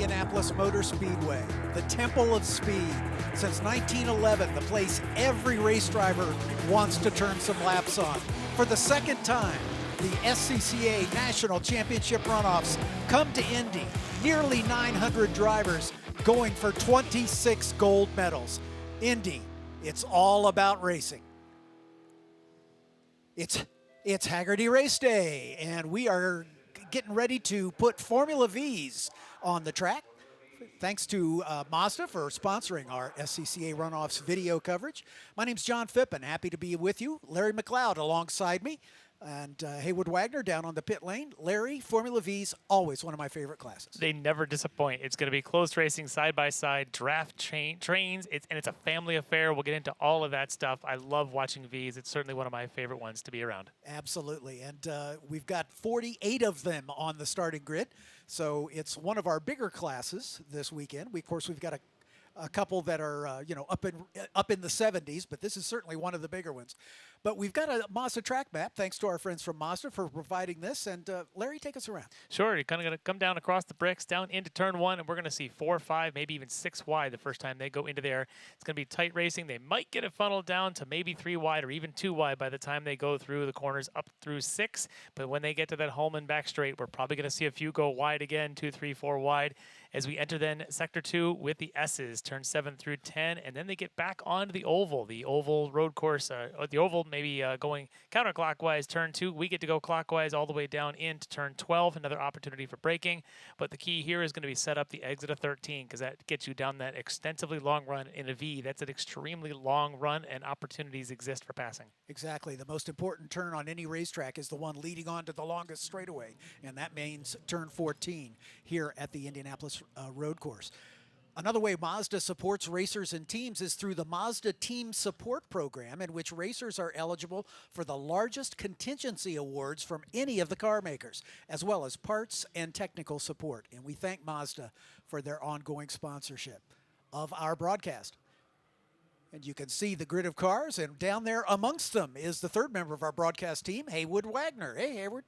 Indianapolis Motor Speedway, the Temple of Speed. Since 1911, the place every race driver wants to turn some laps on. For the second time, the SCCA National Championship Runoffs come to Indy. Nearly 900 drivers going for 26 gold medals. Indy, it's all about racing. It's Haggerty Race Day, and we are getting ready to put Formula V's on the track. Thanks to Mazda for sponsoring our SCCA Runoffs video coverage. My name's John Phippen. Happy to be with you. Larry McLeod alongside me, and Haywood Wagner down on the pit lane. Larry, Formula V's always one of my favorite classes. They never disappoint. It's going to be close racing, side-by-side, draft trains, and it's a family affair. We'll get into all of that stuff. I love watching V's. It's certainly one of my favorite ones to be around. Absolutely, and we've got 48 of them on the starting grid, so it's one of our bigger classes this weekend. We've got a couple that are up in the 70s, but this is certainly one of the bigger ones. But we've got a Mazda track map, thanks to our friends from Mazda for providing this. And Larry, take us around. Sure. You're kind of going to come down across the bricks, down into turn one, and we're going to see 4, 5, maybe even 6 wide the first time they go into there. It's going to be tight racing. They might get it funneled down to maybe 3 wide or even 2 wide by the time they go through the corners up through 6. But when they get to that home and back straight, we're probably going to see a few go wide again, 2, 3, 4 wide. As we enter then Sector 2 with the S's, turn 7 through 10, and then they get back onto the oval road course, the oval maybe going counterclockwise. Turn 2, we get to go clockwise all the way down into turn 12, another opportunity for braking. But the key here is going to be set up the exit of 13, because that gets you down that extensively long run in a V. That's an extremely long run, and opportunities exist for passing. Exactly. The most important turn on any racetrack is the one leading on to the longest straightaway, and that means turn 14 here at the Indianapolis road course. Another way Mazda supports racers and teams is through the Mazda Team Support Program, in which racers are eligible for the largest contingency awards from any of the car makers, as well as parts and technical support. And we thank Mazda for their ongoing sponsorship of our broadcast. And you can see the grid of cars, and down there amongst them is the third member of our broadcast team, Haywood Wagner. Hey, Haywood.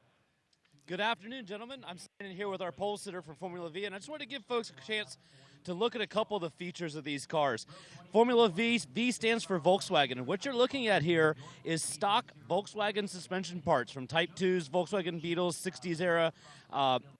Good afternoon, gentlemen. I'm standing here with our pole sitter for Formula V, and I just want to give folks a chance to look at a couple of the features of these cars. Formula V stands for Volkswagen, and what you're looking at here is stock Volkswagen suspension parts from Type 2s, Volkswagen Beetles, 60s era,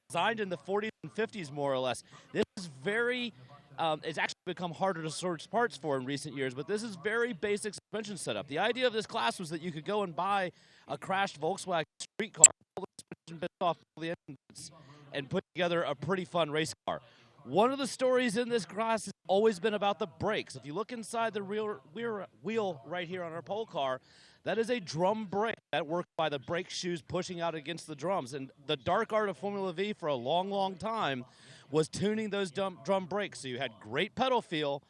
designed in the 40s and 50s more or less. This is very, it's actually become harder to source parts for in recent years, but this is very basic suspension setup. The idea of this class was that you could go and buy a crashed Volkswagen street car, pull the suspension bits off, pull the engine bits, and put together a pretty fun race car. One of the stories in this class has always been about the brakes. If you look inside the rear wheel right here on our pole car, that is a drum brake. That works by the brake shoes pushing out against the drums. And the dark art of Formula V for a long, long time was tuning those drum brakes. So you had great pedal feel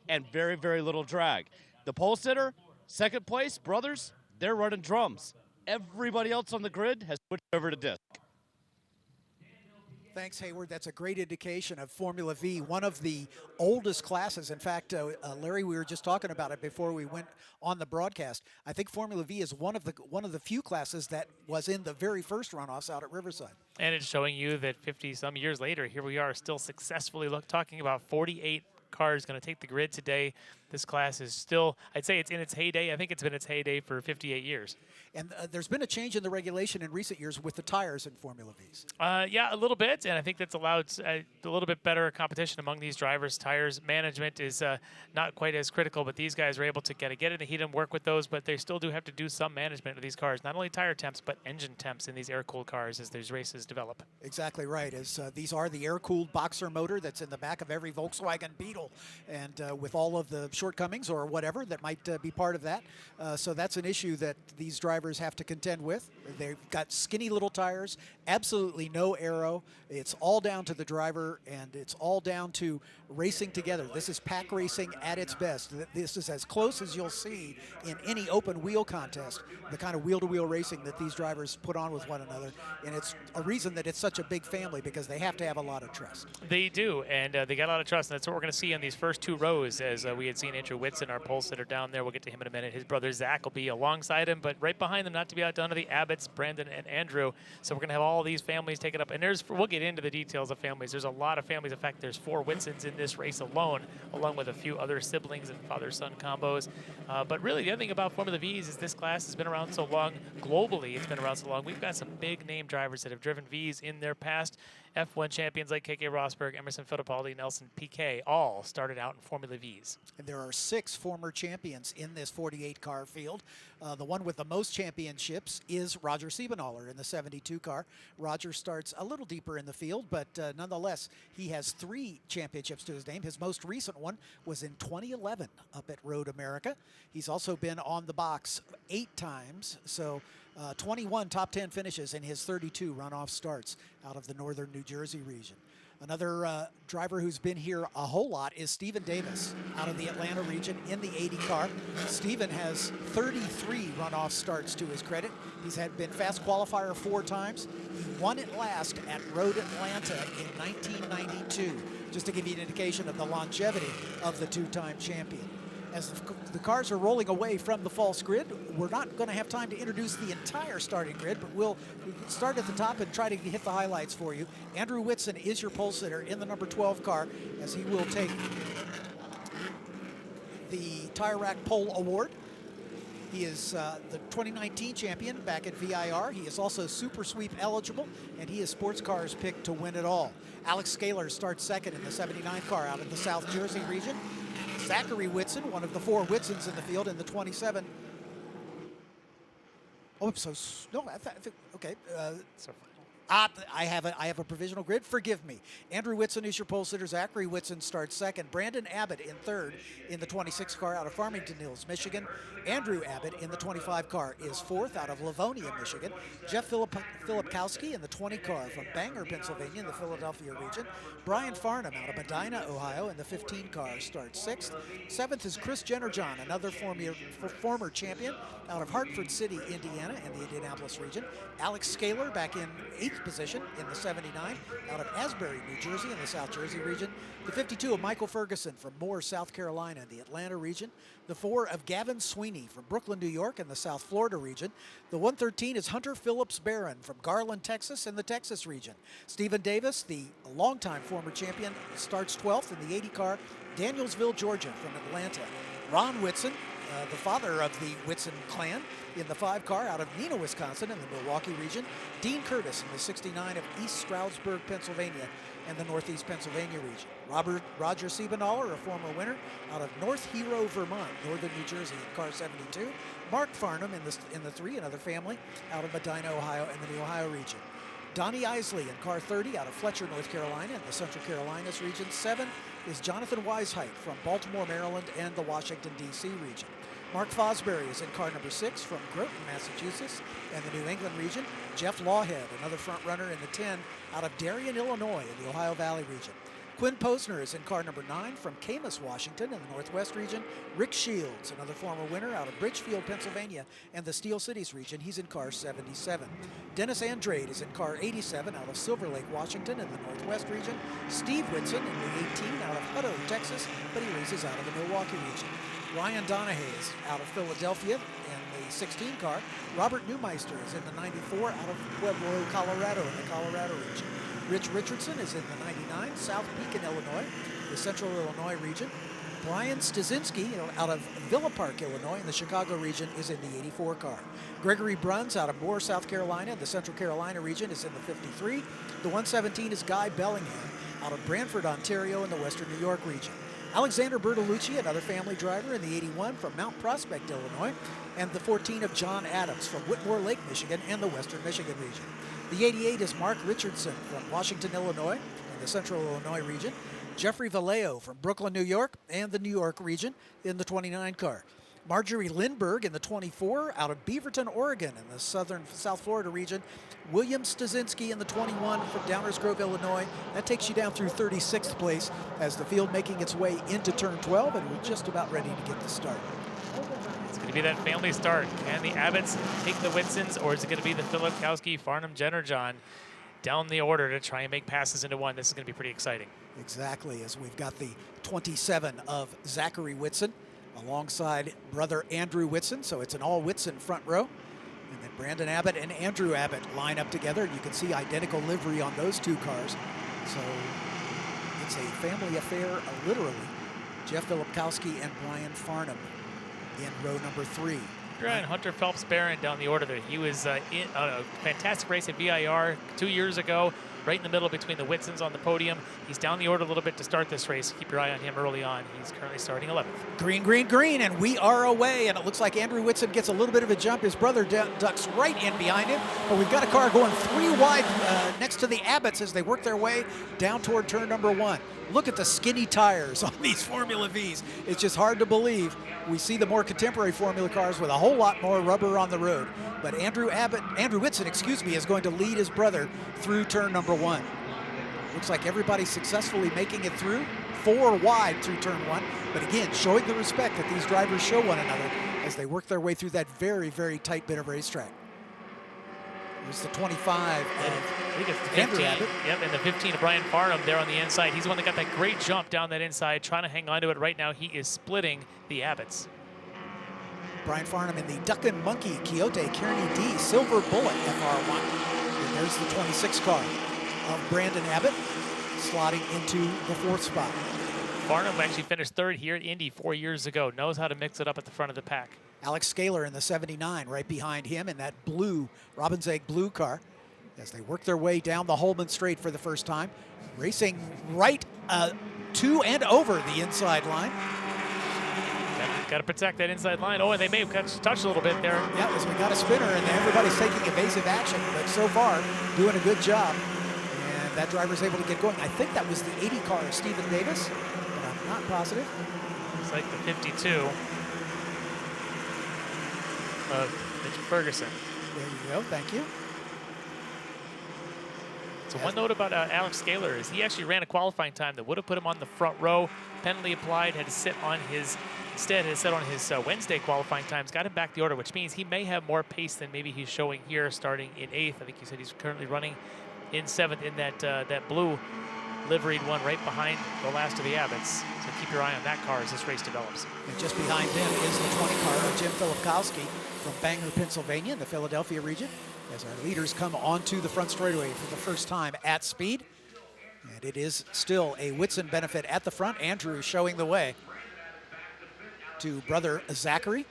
and very, very little drag. The pole sitter, second place, brothers, they're running drums. Everybody else on the grid has switched over to disc. Thanks, Hayward. That's a great indication of Formula V, one of the oldest classes. In fact, Larry, we were just talking about it before we went on the broadcast. I think Formula V is one of the few classes that was in the very first runoffs out at Riverside. And it's showing you that 50-some years later, here we are still successfully talking about 48 cars going to take the grid today. This class is still, I'd say it's in its heyday. I think it's been its heyday for 58 years. And there's been a change in the regulation in recent years with the tires in Formula Vs. Yeah, a little bit, and I think that's allowed a little bit better competition among these drivers. Tires management is not quite as critical, but these guys are able to get in the heat and work with those, but they still do have to do some management of these cars, not only tire temps, but engine temps in these air-cooled cars as these races develop. Exactly right. These are the air-cooled boxer motor that's in the back of every Volkswagen Beetle, and with all of the shortcomings or whatever that might be part of that. So that's an issue that these drivers have to contend with. They've got skinny little tires, absolutely no aero. It's all down to the driver, and it's all down to racing together. This is pack racing at its best. This is as close as you'll see in any open wheel contest, the kind of wheel-to-wheel racing that these drivers put on with one another. And it's a reason that it's such a big family, because they have to have a lot of trust. They do, and they got a lot of trust, and that's what we're going to see in these first 2 rows, as we had seen seeing Andrew Whitson, our pole sitter down there. We'll get to him in a minute. His brother Zach will be alongside him, but right behind them, not to be outdone, are the Abbotts, Brandon and Andrew. So we're going to have all these families take it up. And we'll get into the details of families. There's a lot of families. In fact, there's 4 Whitsons in this race alone, along with a few other siblings and father-son combos. But really, the other thing about Formula Vs is this class has been around so long. Globally, it's been around so long. We've got some big name drivers that have driven Vs in their past. F1 champions like K.K. Rosberg, Emerson Fittipaldi, Nelson Piquet, all started out in Formula Vs. And there are 6 former champions in this 48-car field. The one with the most championships is Roger Siebenaller in the 72 car. Roger starts a little deeper in the field, but nonetheless, he has 3 championships to his name. His most recent one was in 2011 up at Road America. He's also been on the box 8 times, so 21 top 10 finishes in his 32 runoff starts out of the northern New Jersey region. Another driver who's been here a whole lot is Stephen Davis out of the Atlanta region in the 80 car. Stephen has 33 runoff starts to his credit. He's been fast qualifier 4 times. He won it last at Road Atlanta in 1992, just to give you an indication of the longevity of the 2-time champion. As the cars are rolling away from the false grid, we're not going to have time to introduce the entire starting grid, but we'll start at the top and try to hit the highlights for you. Andrew Whitson is your pole sitter in the number 12 car, as he will take the Tire Rack Pole Award. He is the 2019 champion back at VIR. He is also Super Sweep eligible, and he is sports cars picked to win it all. Alex Scaler starts second in the 79 car out of the South Jersey region. Zachary Whitson, one of the 4 Whitsons in the field in the 27. Oh, so no, okay. I have a provisional grid. Forgive me. Andrew Whitson is your pole sitter. Zachary Whitson starts second. Brandon Abbott in third in the 26 car out of Farmington Hills, Michigan. Andrew Abbott in the 25 car is fourth out of Livonia, Michigan. Jeff Filipkowski in the 20 car from Bangor, Pennsylvania in the Philadelphia region. Brian Farnham out of Medina, Ohio in the 15 car starts sixth. Seventh is Chris Jennerjohn, another former champion out of Hartford City, Indiana in the Indianapolis region. Alex Scaler back in 8th position in the 79 out of Asbury, New Jersey in the South Jersey region. The 52 of Michael Ferguson from Moore, South Carolina in the Atlanta region. The 4 of Gavin Sweeney from Brooklyn, New York in the South Florida region. The 113 is Hunter Phillips Barron from Garland, Texas in the Texas region. Stephen Davis, the longtime former champion, starts 12th in the 80 car, Danielsville, Georgia from Atlanta. Ron Whitson, the father of the Whitson clan, in the 5 car out of Neenah, Wisconsin in the Milwaukee region. Dean Curtis in the 69 of East Stroudsburg, Pennsylvania and the Northeast Pennsylvania region. Roger Siebenaller, a former winner out of North Hero, Vermont, northern New Jersey in car 72. Mark Farnham in the 3, another family out of Medina, Ohio and the New Ohio region. Donnie Isley in car 30 out of Fletcher, North Carolina in the Central Carolinas region. 7 is Jonathan Weishaupt from Baltimore, Maryland and the Washington, D.C. region. Mark Fosbury is in car number 6 from Groton, Massachusetts and the New England region. Jeff Lawhead, another front runner in the 10 out of Darien, Illinois in the Ohio Valley region. Quinn Posner is in car number 9 from Camas, Washington in the Northwest region. Rick Shields, another former winner out of Bridgefield, Pennsylvania and the Steel Cities region. He's in car 77. Dennis Andrade is in car 87 out of Silver Lake, Washington in the Northwest region. Steve Whitson in the 18 out of Hutto, Texas, but he races out of the Milwaukee region. Ryan Donahue is out of Philadelphia in the 16 car. Robert Neumeister is in the 94 out of Pueblo, Colorado in the Colorado region. Rich Richardson is in the 99, South Pekin, Illinois, the Central Illinois region. Brian Stasinski out of Villa Park, Illinois, in the Chicago region is in the 84 car. Gregory Bruns out of Moore, South Carolina, in the Central Carolina region is in the 53. The 117 is Guy Bellingham out of Brantford, Ontario, in the Western New York region. Alexander Bertolucci, another family driver in the 81 from Mount Prospect, Illinois, and the 14 of John Adams from Whitmore Lake, Michigan, and the Western Michigan region. The 88 is Mark Richardson from Washington, Illinois, in the Central Illinois region. Jeffrey Vallejo from Brooklyn, New York, and the New York region in the 29 car. Marjorie Lindbergh in the 24 out of Beaverton, Oregon, in the South Florida region. William Stasinski in the 21 from Downers Grove, Illinois. That takes you down through 36th place as the field making its way into turn 12, and we're just about ready to get the start. It's going to be that family start. Can the Abbotts take the Whitsons, or is it going to be the Filipkowski, Farnham, Jennerjohn? down the order to try and make passes into one. This is going to be pretty exciting. Exactly, as we've got the 27 of Zachary Whitson alongside brother Andrew Whitson. So it's an all Whitson front row. And then Brandon Abbott and Andrew Abbott line up together. You can see identical livery on those two cars. So it's a family affair, literally. Jeff Filipkowski and Brian Farnham in row number 3. And Hunter Phelps Barron down the order there. He was in a fantastic race at VIR 2 years ago, right in the middle between the Whitsons on the podium. He's down the order a little bit to start this race. Keep your eye on him early on. He's currently starting 11th. Green, green, green, and we are away. And it looks like Andrew Whitson gets a little bit of a jump. His brother ducks right in behind him. But we've got a car going 3 wide next to the Abbotts as they work their way down toward turn number 1. Look at the skinny tires on these Formula Vs. It's just hard to believe. We see the more contemporary Formula cars with a whole lot more rubber on the road. But Andrew Whitson, is going to lead his brother through turn number 1. Looks like everybody's successfully making it through, 4 wide through turn 1. But again, showing the respect that these drivers show one another as they work their way through that very, very tight bit of racetrack. There's the 25 I think it's the 15. Andrew Abbott. Yep, and the 15 of Brian Farnham there on the inside. He's the one that got that great jump down that inside, trying to hang on to it. Right now, he is splitting the Abbotts. Brian Farnham in the Duck and Monkey Quixote Kearney D Silver Bullet FR1. And there's the 26 car of Brandon Abbott slotting into the 4th spot. Farnham actually finished 3rd here at Indy 4 years ago. Knows how to mix it up at the front of the pack. Alex Scaler in the 79 right behind him in that blue, Robin's Egg blue car as they work their way down the Holman Straight for the first time. Racing right to and over the inside line. Got to protect that inside line. Oh, and they may have touched a little bit there. Yeah, as we got a spinner and everybody's taking evasive action, but so far doing a good job. And that driver's able to get going. I think that was the 80 car of Stephen Davis, but I'm not positive. It's like the 52 of Mitch Ferguson. There you go, thank you. So one note about Alex Scaler is he actually ran a qualifying time that would have put him on the front row. Penalty applied, had to sit on his, instead had to sit on his Wednesday qualifying times, got him back the order, which means he may have more pace than maybe he's showing here starting in 8th. I think he said he's currently running in 7th in that blue liveried one right behind the last of the Abbotts. So keep your eye on that car as this race develops. And just behind them is the 20 car of Jim Filipkowski from Bangor, Pennsylvania in the Philadelphia region as our leaders come onto the front straightaway for the first time at speed. And it is still a Whitson benefit at the front. Andrew showing the way to brother Zachary.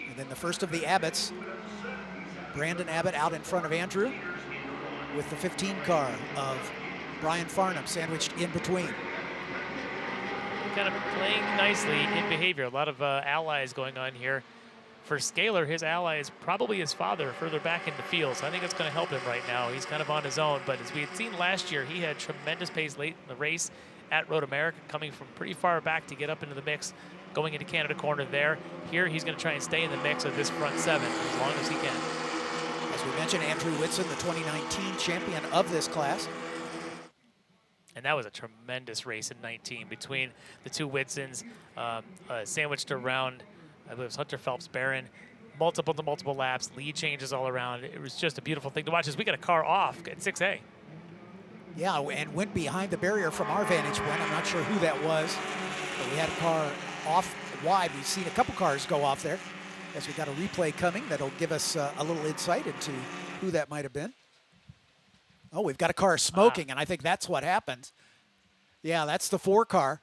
And then the first of the Abbotts, Brandon Abbott out in front of Andrew with the 15 car of Brian Farnham sandwiched in between. Kind of playing nicely in behavior. A lot of allies going on here. For Scaler, his ally is probably his father further back in the field, so I think it's going to help him right now. He's kind of on his own, but as we had seen last year, he had tremendous pace late in the race at Road America, coming from pretty far back to get up into the mix, going into Canada corner there. Here, he's going to try and stay in the mix of this front 7 as long as he can. As we mentioned, Andrew Whitson, the 2019 champion of this class. And that was a tremendous race in 19 between the two Whitsons, sandwiched around, I believe it was Hunter Phelps Barron, multiple laps, lead changes all around. It was just a beautiful thing to watch as we got a car off at 6A. Yeah, and went behind the barrier from our vantage point. I'm not sure who that was, but we had a car off wide. We've seen a couple cars go off there as we got a replay coming that'll give us a little insight into who that might have been. Oh, we've got a car smoking, and I think that's what happened. Yeah, that's the 4 car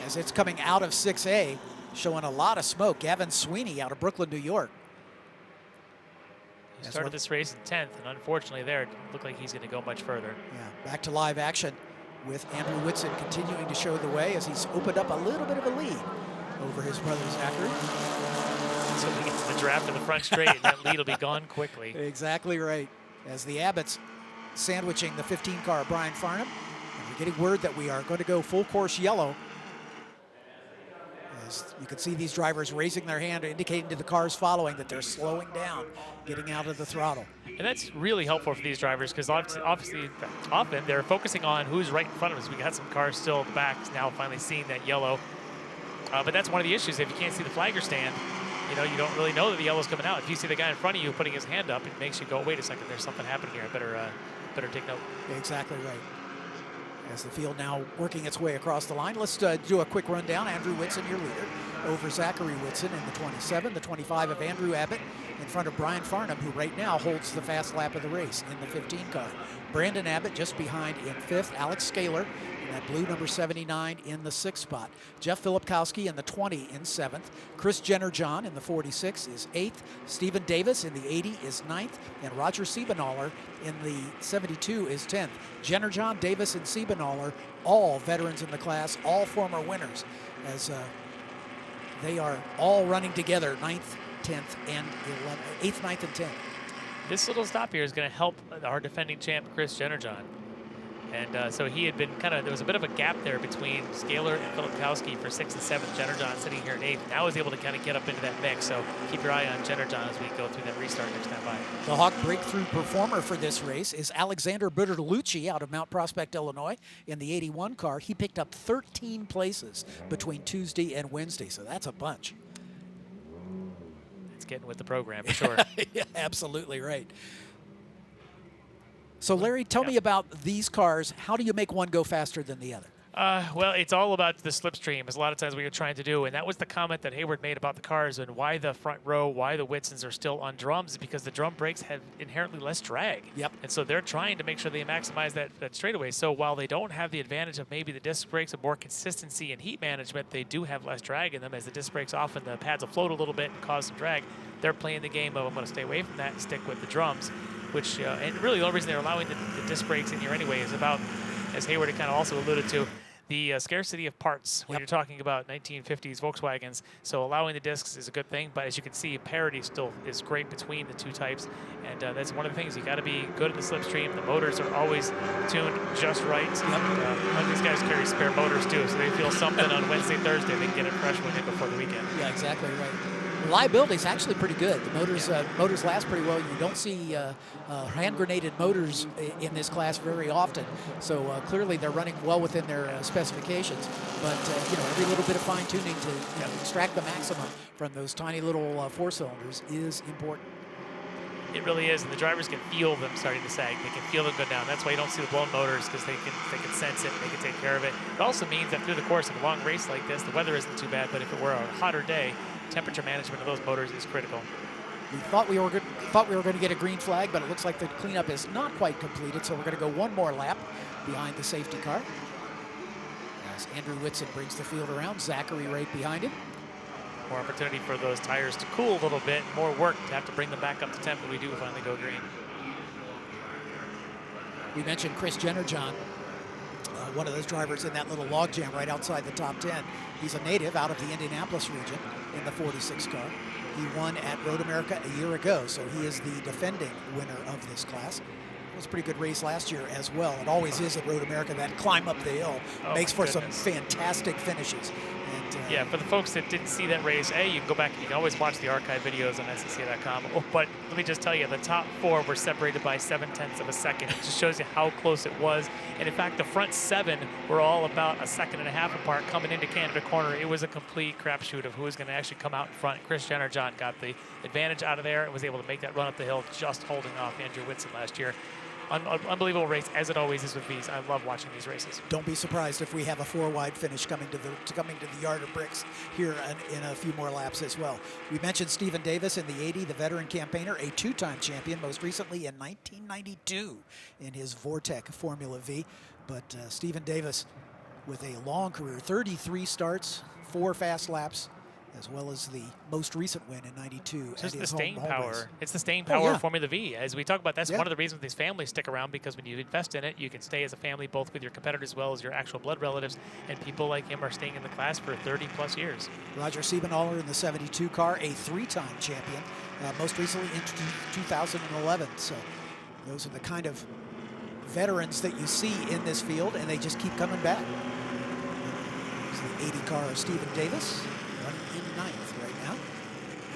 as it's coming out of 6A, showing a lot of smoke. Gavin Sweeney out of Brooklyn, New York. He started this race in 10th, and unfortunately there, it looked like he's going to go much further. Yeah, back to live action with Andrew Whitson continuing to show the way as he's opened up a little bit of a lead over his brother Zachary. So when he gets to the draft of the front straight, that lead will be gone quickly. Exactly right. As the Abbotts sandwiching the 15 car of Brian Farnham. And we're getting word that we are going to go full course yellow. As you can see these drivers raising their hand, indicating to the cars following that they're slowing down, getting out of the throttle. And that's really helpful for these drivers because obviously often they're focusing on who's right in front of us. We got some cars still at the back now finally seeing that yellow. But that's one of the issues. If you can't see the flagger stand, you know, you don't really know that the yellow's coming out. If you see the guy in front of you putting his hand up, it makes you go, wait a second, there's something happening here. I better take note. Exactly right. As the field now working its way across the line, let's do a quick rundown. Andrew Whitson, your leader, over Zachary Whitson in the 27, the 25 of Andrew Abbott in front of Brian Farnham, who right now holds the fast lap of the race in the 15 car. Brandon Abbott just behind in 5th, Alex Scaler in that blue number 79 in the 6th spot. Jeff Filipkowski in the 20 in 7th. Chris Jenner-John in the 46 is 8th. Stephen Davis in the 80 is 9th. And Roger Siebenaller in the 72 is 10th. Jenner-John, Davis, and Siebenaller, all veterans in the class, all former winners, as they are all running together, 9th, 10th, and 8th, 9th, and 10th. This little stop here is going to help our defending champ, Chris Jenner-John. And so he had been there was a bit of a gap there between Scaler and Filipkowski for 6th and 7th. Jenner-John sitting here in 8th. Now is able to kind of get up into that mix. So keep your eye on Jenner-John as we go through that restart next time by. The Hawk breakthrough performer for this race is Alexander Bertolucci out of Mount Prospect, Illinois in the 81 car. He picked up 13 places between Tuesday and Wednesday, so that's a bunch. It's getting with the program for sure. Yeah, absolutely right. So, Larry, tell me about these cars. How do you make one go faster than the other? Well, it's all about the slipstream, is a lot of times what you're trying to do. And that was the comment that Hayward made about the cars and why the front row, why the Whitsons are still on drums, is because the drum brakes have inherently less drag. Yep. And so they're trying to make sure they maximize that straightaway. So while they don't have the advantage of maybe the disc brakes and more consistency and heat management, they do have less drag in them. As the disc brakes often, the pads will float a little bit and cause some drag. They're playing the game of, I'm going to stay away from that and stick with the drums, which, and really the only reason they're allowing the disc brakes in here anyway is about, as Hayward had kind of also alluded to, the scarcity of parts when you're talking about 1950s Volkswagens. So allowing the discs is a good thing, but as you can see, parity still is great between the two types, and that's one of the things. You got to be good at the slipstream. The motors are always tuned just right. These guys carry spare motors too, so they feel something on Wednesday, Thursday. They can get it fresh one day before the weekend. Yeah, exactly right. Reliability is actually pretty good. The motors last pretty well. You don't see hand-grenaded motors in this class very often, so clearly they're running well within their specifications. But every little bit of fine-tuning to extract the maximum from those tiny little four-cylinders is important. It really is, and the drivers can feel them starting to sag. They can feel them go down. That's why you don't see the blown motors, because they can sense it and they can take care of it. It also means that through the course of a long race like this, the weather isn't too bad, but if it were a hotter day, temperature management of those motors is critical. We thought we were going to get a green flag, but it looks like the cleanup is not quite completed, so we're going to go one more lap behind the safety car. As Andrew Whitson brings the field around, Zachary right behind him. More opportunity for those tires to cool a little bit, more work to have to bring them back up to temp when we do finally go green. We mentioned Chris Jenner-John, one of those drivers in that little logjam right outside the top 10. He's a native out of the Indianapolis region in the 46 car. He won at Road America a year ago, so he is the defending winner of this class. It was a pretty good race last year as well. It always is at Road America. That climb up the hill makes for some fantastic finishes. And, yeah, for the folks that didn't see that race, you can go back and you can always watch the archive videos on SCCA.com. But let me just tell you, the top 4 were separated by 0.7 of a second. It just shows you how close it was. And in fact, the front 7 were all about 1.5 seconds apart coming into Canada Corner. It was a complete crapshoot of who was going to actually come out in front. Chris Jenner-John got the advantage out of there and was able to make that run up the hill, just holding off Andrew Whitson last year. Unbelievable race, as it always is with these. I love watching these races. Don't be surprised if we have a 4-wide finish coming to the yard of bricks here in a few more laps as well. We mentioned Stephen Davis in the 80, the veteran campaigner, a 2-time champion, most recently in 1992 in his Vortec Formula V. But Stephen Davis with a long career, 33 starts, 4 fast laps, as well as the most recent win in 92. It's just the staying home power. race. It's the staying power of Formula V. As we talk about, that's one of the reasons these families stick around, because when you invest in it, you can stay as a family, both with your competitors as well as your actual blood relatives. And people like him are staying in the class for 30-plus years. Roger Siebenaller in the 72 car, a 3-time champion, most recently in 2011. So those are the kind of veterans that you see in this field, and they just keep coming back. There's the 80 car of Stephen Davis, running in 9th right now.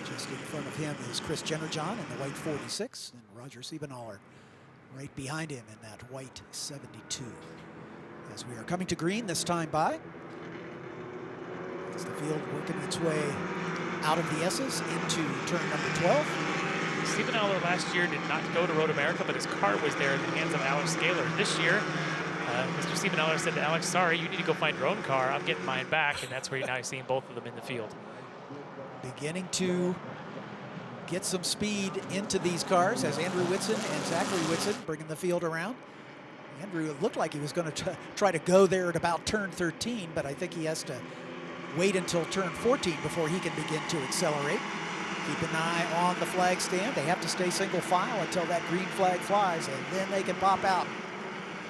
Just in front of him is Chris Jenner-John in the white 46, and Roger Siebenaller right behind him in that white 72. As we are coming to green this time by, as the field working its way out of the S's into turn number 12. Stephen Aller last year did not go to Road America, but his car was there in the hands of Alex Scaler. This year, Mr. Stephen Aller said to Alex, sorry, you need to go find your own car. I'm getting mine back, and that's where you're now seeing both of them in the field. Beginning to get some speed into these cars as Andrew Whitson and Zachary Whitson bringing the field around. Andrew looked like he was going to try to go there at about turn 13, but I think he has to wait until turn 14 before he can begin to accelerate. Keep an eye on the flag stand. They have to stay single file until that green flag flies, and then they can pop out.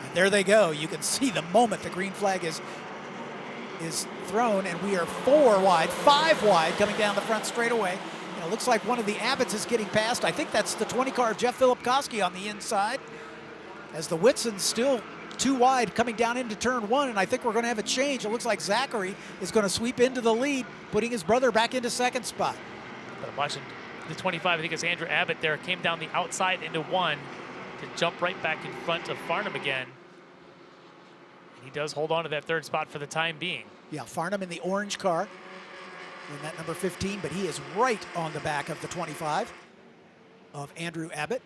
And there they go. You can see the moment the green flag is thrown, and we are 4 wide, 5 wide coming down the front straightaway. It looks like one of the Abbotts is getting past. I think that's the 20 car of Jeff Filipkowski on the inside, as the Whitson's still 2 wide coming down into turn 1, and I think we're going to have a change. It looks like Zachary is going to sweep into the lead, putting his brother back into second spot. But I'm watching the 25, I think it's Andrew Abbott there, came down the outside into 1 to jump right back in front of Farnham again. And he does hold on to that 3rd spot for the time being. Yeah, Farnham in the orange car in that number 15, but he is right on the back of the 25 of Andrew Abbott.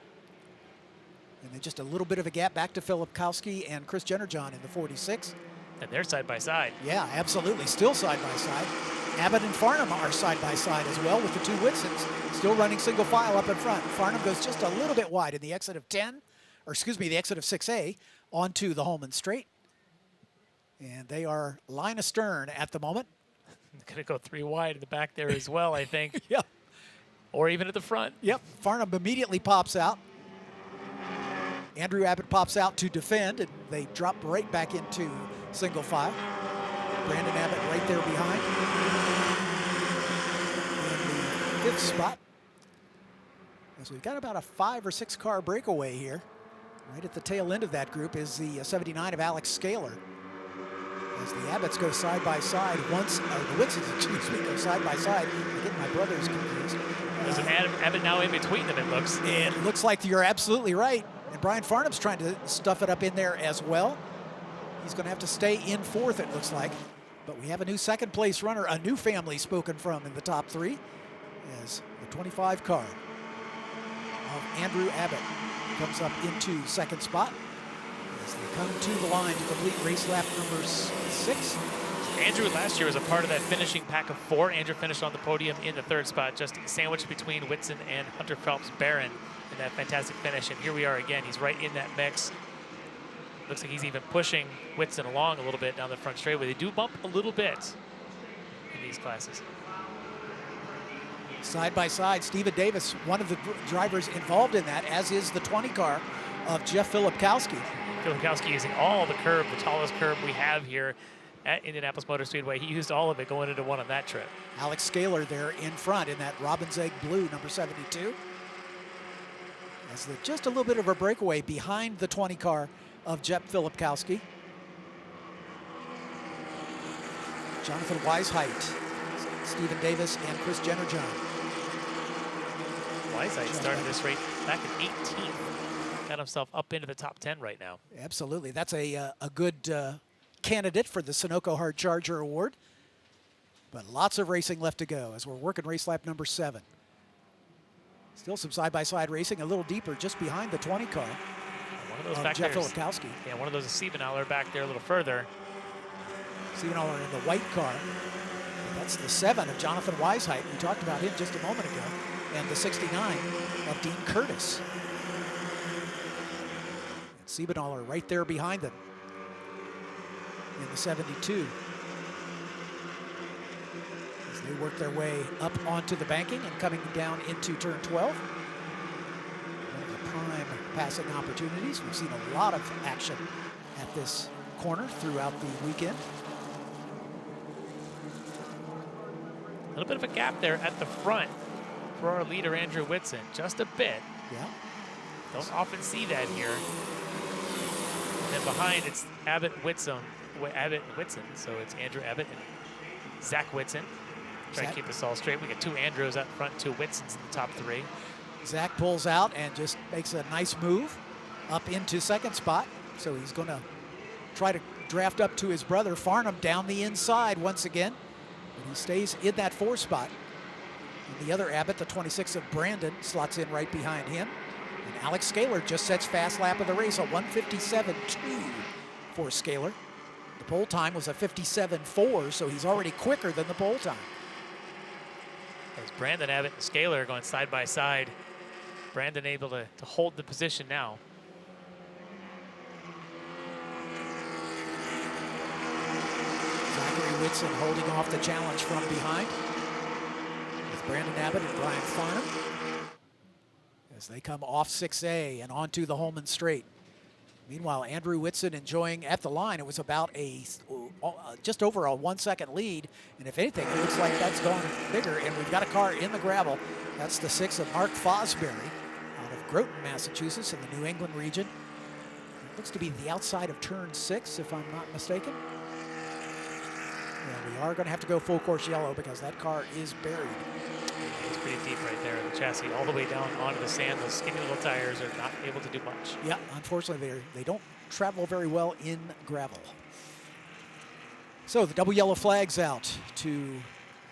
And then just a little bit of a gap back to Filipkowski and Chris Jennerjohn in the 46. And they're side by side. Yeah, absolutely, still side by side. Abbott and Farnham are side by side as well, with the 2 Whitsons still running single file up in front. Farnham goes just a little bit wide in the exit of 10, or excuse me, the exit of 6A onto the Holman Straight. And they are line astern at the moment. Going to go 3 wide in the back there as well, I think. Yep. Or even at the front. Yep, Farnham immediately pops out. Andrew Abbott pops out to defend, and they drop right back into single file. Brandon Abbott right there behind. In the 5th spot. As we've got about a 5 or 6 car breakaway here. Right at the tail end of that group is the 79 of Alex Scaler. As the Abbotts go side by side once, or the Whitsons, excuse me, go side by side. I'm getting my brothers confused. There's an Abbott now in between them, it looks. It looks like you're absolutely right. And Brian Farnham's trying to stuff it up in there as well. He's going to have to stay in 4th, it looks like. But we have a new 2nd place runner, a new family spoken from in the top 3, as the 25 car of Andrew Abbott comes up into 2nd spot. As they come to the line to complete race lap number 6. Andrew last year was a part of that finishing pack of 4. Andrew finished on the podium in the 3rd spot, just sandwiched between Whitson and Hunter Phelps Barron in that fantastic finish. And here we are again. He's right in that mix. Looks like he's even pushing Whitson along a little bit down the front straightaway. They do bump a little bit in these classes. Side by side, Stephen Davis, one of the drivers involved in that, as is the 20 car of Jeff Filipkowski. Filipkowski using all the curb, the tallest curb we have here at Indianapolis Motor Speedway. He used all of it going into 1 on that trip. Alex Scaler there in front in that Robin's Egg Blue, number 72. As just a little bit of a breakaway behind the 20 car of Jeff Filipkowski. Jonathan Weisheidt, Stephen Davis, and Chris Jennerjohn. Weisheidt started this race back in 18th. Got himself up into the top 10 right now. Absolutely. That's a good candidate for the Sunoco Hard Charger Award. But lots of racing left to go as we're working race lap number 7. Still some side-by-side racing, a little deeper just behind the 20 car. One of those back Jeff there. Filipkowski. Yeah, one of those is Siebenaller back there a little further. Siebenaller in the white car. That's the 7 of Jonathan Weisheidt. We talked about him just a moment ago. And the 69 of Dean Curtis. And Siebenaller right there behind them in the 72. As they work their way up onto the banking and coming down into turn 12. One of the prime passing opportunities. We've seen a lot of action at this corner throughout the weekend. A little bit of a gap there at the front for our leader, Andrew Whitson. Just a bit. Yeah. Don't often see that here. And then behind, it's Abbott Whitson. Abbott and Whitson. So it's Andrew Abbott and Zach Whitson. Try to keep this all straight. We got 2 Andrews up front, 2 Whitsons in the top 3. Zach pulls out and just makes a nice move up into 2nd spot. So he's going to try to draft up to his brother Farnham down the inside once again. But he stays in that 4 spot. And the other Abbott, the 26 of Brandon, slots in right behind him. And Alex Scaler just sets fast lap of the race, a 1:57.2 for Scaler. The pole time was a 57.4, so he's already quicker than the pole time. As Brandon Abbott and Scaler going side by side. Brandon able to hold the position now. Andrew Whitson holding off the challenge from behind with Brandon Abbott and Brian Farnham as they come off 6A and onto the Holman Straight. Meanwhile, Andrew Whitson enjoying at the line. It was about just over a 1 second lead. And if anything, it looks like that's gone bigger. And we've got a car in the gravel. That's the 6 of Mark Fosbury out of Groton, Massachusetts in the New England region. It looks to be the outside of turn 6, if I'm not mistaken. Yeah, we are going to have to go full course yellow because that car is buried. It's pretty deep right there. The chassis all the way down onto the sand. Those skinny little tires are not able to do much. Yeah, unfortunately, they don't travel very well in gravel. So the double yellow flag's out to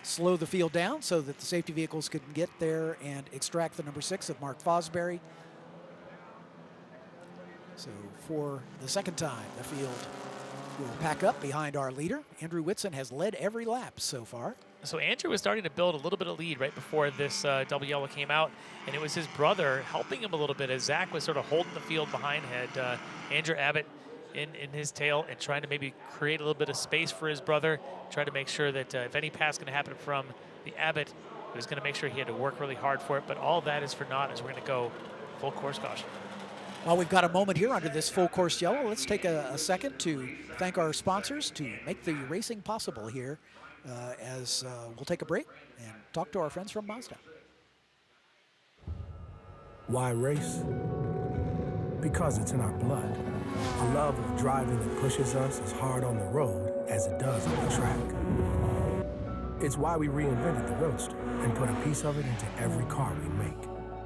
slow the field down so that the safety vehicles can get there and extract the number 6 of Mark Fosbury. So for the second time, the field will pack up behind our leader. Andrew Whitson has led every lap so far. So Andrew was starting to build a little bit of lead right before this double yellow came out, and it was his brother helping him a little bit as Zach was sort of holding the field behind, had Andrew Abbott in his tail and trying to maybe create a little bit of space for his brother, trying to make sure that if any pass going to happen from the Abbott, he was going to make sure he had to work really hard for it, but all that is for naught as we're going to go full course caution. While we've got a moment here under this full course yellow, let's take a second to thank our sponsors to make the racing possible here as we'll take a break and talk to our friends from Mazda. Why race? Because it's in our blood. A love of driving that pushes us as hard on the road as it does on the track. It's why we reinvented the Roadster and put a piece of it into every car we make.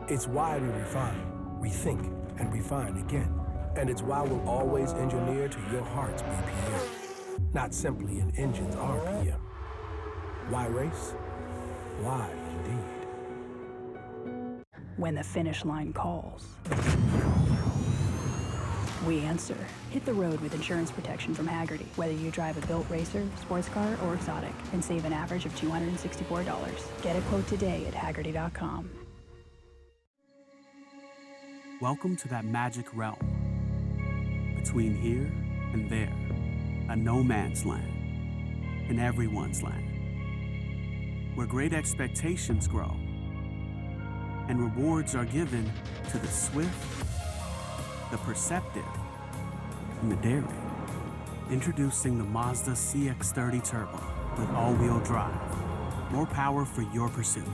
It's why we refine, rethink, and refine again. And it's why we'll always engineer to your heart's BPM, not simply an engine's RPM. Why race? Why indeed? When the finish line calls, we answer. Hit the road with insurance protection from Hagerty. Whether you drive a built racer, sports car, or exotic, and save an average of $264. Get a quote today at Hagerty.com. Welcome to that magic realm. Between here and there, a no man's land, and everyone's land. Where great expectations grow, and rewards are given to the swift, the perceptive, and the daring. Introducing the Mazda CX-30 Turbo with all-wheel drive. More power for your pursuit.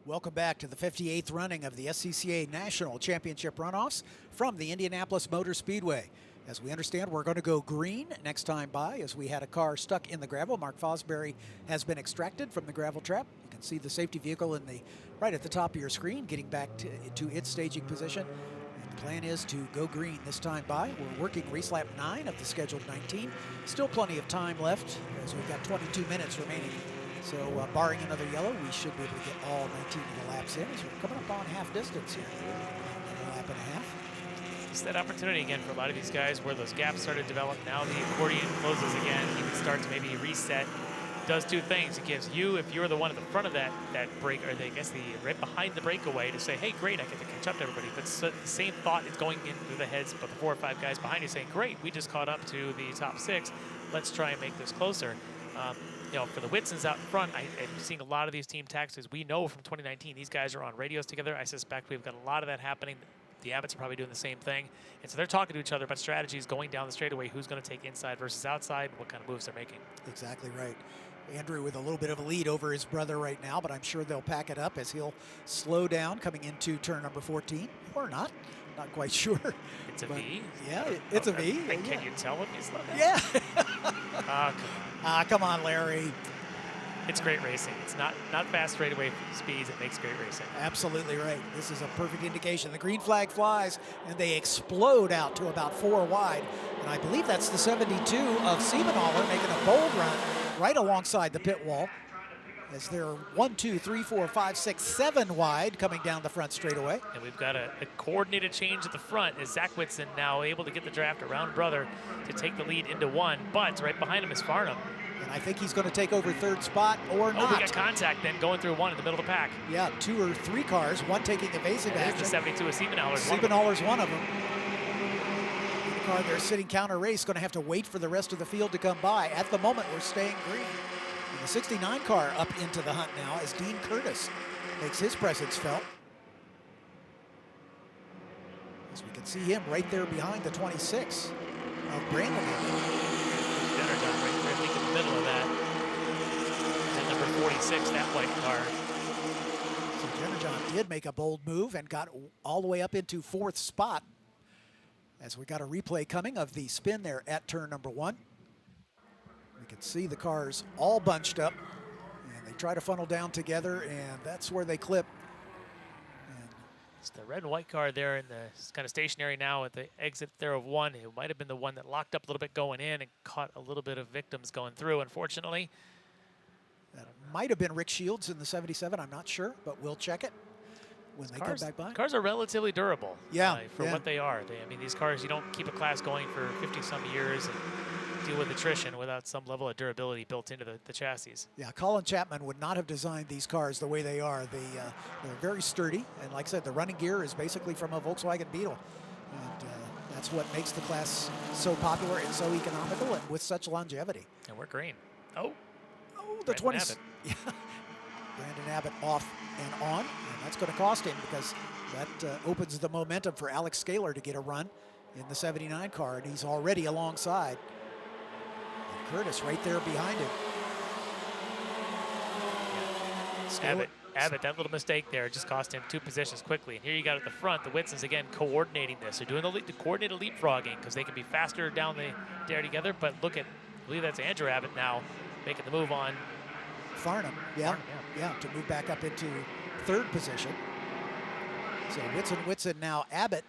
Welcome back to the 58th running of the SCCA National Championship Runoffs from the Indianapolis Motor Speedway. As we understand, we're going to go green next time by, as we had a car stuck in the gravel. Mark Fosbury has been extracted from the gravel trap. You can see the safety vehicle right at the top of your screen, getting back to its staging position. And the plan is to go green this time by. We're working race lap 9 of the scheduled 19. Still plenty of time left, as we've got 22 minutes remaining. So barring another yellow, we should be able to get all 19 of the laps in, as we're coming up on half distance here. Another lap and a half. It's that opportunity again for a lot of these guys where those gaps started to develop. Now the accordion closes again. You can start to maybe reset. It does two things. It gives you, if you're the one at the front of that break, or I guess right behind the breakaway, to say, hey, great, I get to catch up to everybody. But the same thought is going into the heads of the 4 or 5 guys behind you saying, great, we just caught up to the top 6. Let's try and make this closer. You know, for the Whitsons out in front, I'm seeing a lot of these team taxes. We know from 2019 these guys are on radios together. I suspect we've got a lot of that happening. The Abbotts are probably doing the same thing. And so they're talking to each other about strategies going down the straightaway, who's going to take inside versus outside, what kind of moves they're making. Exactly right. Andrew with a little bit of a lead over his brother right now, but I'm sure they'll pack it up as he'll slow down coming into turn number 14, or not. Not quite sure. It's a but V? Yeah, it's a V. Can you tell if he's slow down? Yeah. Come on, Larry. It's great racing. It's not fast straightaway speeds. It makes great racing. Absolutely right. This is a perfect indication. The green flag flies, and they explode out to about 4 wide. And I believe that's the 72 of Siemenoller making a bold run right alongside the pit wall as they're 1, 2, 3, 4, 5, 6, 7 wide coming down the front straightaway. And we've got a coordinated change at the front as Zach Whitson now able to get the draft around brother to take the lead into 1, but right behind him is Farnham. And I think he's going to take over third spot or not. Oh, we got contact then going through 1 in the middle of the pack. Yeah, 2 or 3 cars, one taking evasive There's action. the 72 of Siebenthaler's Siebenthaler's one of them. The car there sitting counter race, going to have to wait for the rest of the field to come by. At the moment, we're staying green. And the 69 car up into the hunt now as Dean Curtis makes his presence felt. As we can see him right there behind the 26 of Brandon. Right there, I think in the middle of that. And number 46, that white car. So Jennerjohn did make a bold move and got all the way up into 4th spot. As we got a replay coming of the spin there at turn number 1. We can see the cars all bunched up, and they try to funnel down together, and that's where they clip. And it's the red and white car there in the kind of stationary now at the exit there of 1. It might have been the one that locked up a little bit going in and caught a little bit of victims going through, unfortunately. that might have been Rick Shields in the 77, I'm not sure, but we'll check it when they come back by. Cars are relatively durable. Yeah, for what they are. I mean, these cars, you don't keep a class going for 50-some years and deal with attrition without some level of durability built into the chassis. Yeah, Colin Chapman would not have designed these cars the way they are. They're very sturdy, and like I said, the running gear is basically from a Volkswagen Beetle. And that's what makes the class so popular and so economical and with such longevity. And we're green. Oh, the Brandon 20s. Yeah. Brandon Abbott off and on, and that's going to cost him because that opens the momentum for Alex Scaler to get a run in the 79 car, and he's already alongside. And Curtis right there behind him. Abbott, that little mistake there just cost him 2 positions quickly. And here you got at the front, the Whitsons again coordinating this. They're doing the coordinated leapfrogging because they can be faster down the dare together. But look at, I believe that's Andrew Abbott now making the move on Farnham, yeah, to move back up into 3rd position. So Whitson now Abbott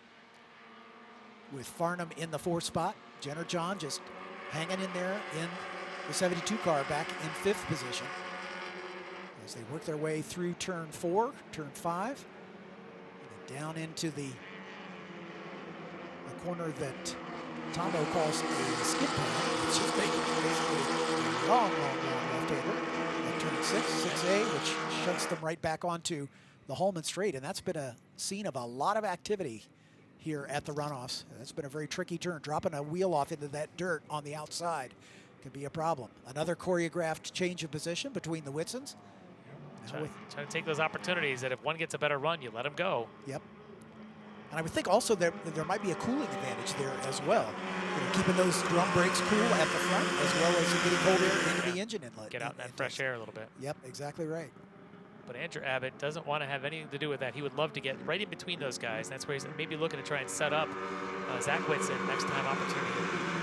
with Farnham in the 4th spot. Jennerjohn just hanging in there in the 72 car back in 5th position as they work their way through turn 4, turn 5, and down into the corner that Tomo calls a skid pad, which is basically a long left-hander. Turn 6A, which shuts them right back onto the Holman Straight, and that's been a scene of a lot of activity here at the runoffs. That's been a very tricky turn. Dropping a wheel off into that dirt on the outside can be a problem. Another choreographed change of position between the Whitsons. Trying to take those opportunities that if one gets a better run, you let him go. Yep. And I would think also there might be a cooling advantage there as well. You know, keeping those drum brakes cool at the front as well as getting cold air into the engine inlet. Get out in that fresh air a little bit. Yep, exactly right. But Andrew Abbott doesn't want to have anything to do with that. He would love to get right in between those guys. That's where he's maybe looking to try and set up Zach Whitson next time opportunity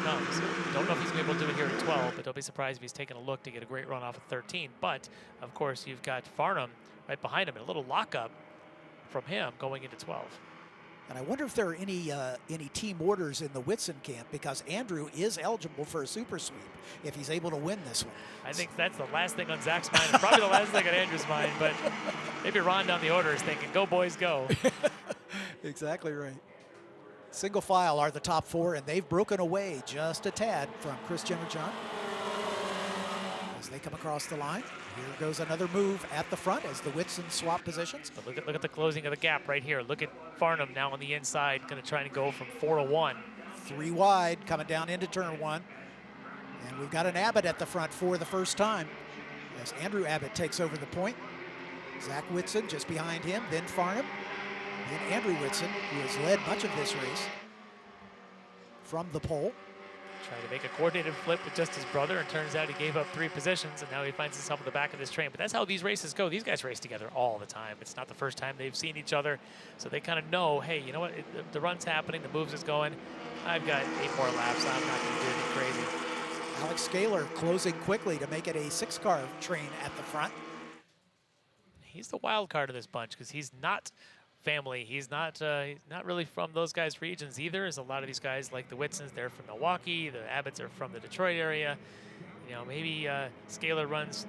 comes. Don't know if he's going to be able to do it here at 12, but don't be surprised if he's taking a look to get a great run off of 13. But, of course, you've got Farnham right behind him and a little lockup from him going into 12. And I wonder if there are any team orders in the Whitson camp, because Andrew is eligible for a super sweep if he's able to win this one. I think that's the last thing on Zach's mind, and probably the last thing on Andrew's mind, but maybe Ron down the order is thinking, go boys, go. Exactly right. Single file are the top 4, and they've broken away just a tad from Chris Jennerjohn as they come across the line. Here goes another move at the front as the Whitsons swap positions. But look at the closing of the gap right here. Look at Farnham now on the inside, going to try and go from 4 to 1. 3 wide coming down into turn 1. And we've got an Abbott at the front for the first time as Andrew Abbott takes over the point. Zach Whitson just behind him, then Farnham, then Andrew Whitson, who has led much of this race from the pole. Trying to make a coordinated flip with just his brother, and turns out he gave up 3 positions, and now he finds himself at the back of this train. But that's how these races go. These guys race together all the time. It's not the first time they've seen each other, so they kind of know, hey, you know what, the run's happening, the moves is going. I've got 8 more laps. I'm not going to do anything crazy. Alex Scaler closing quickly to make it a 6-car train at the front. He's the wild card of this bunch because he's not family. He's not really from those guys' regions either. As a lot of these guys, like the Whitsons, they're from Milwaukee. The Abbotts are from the Detroit area. You know, maybe Scaler runs,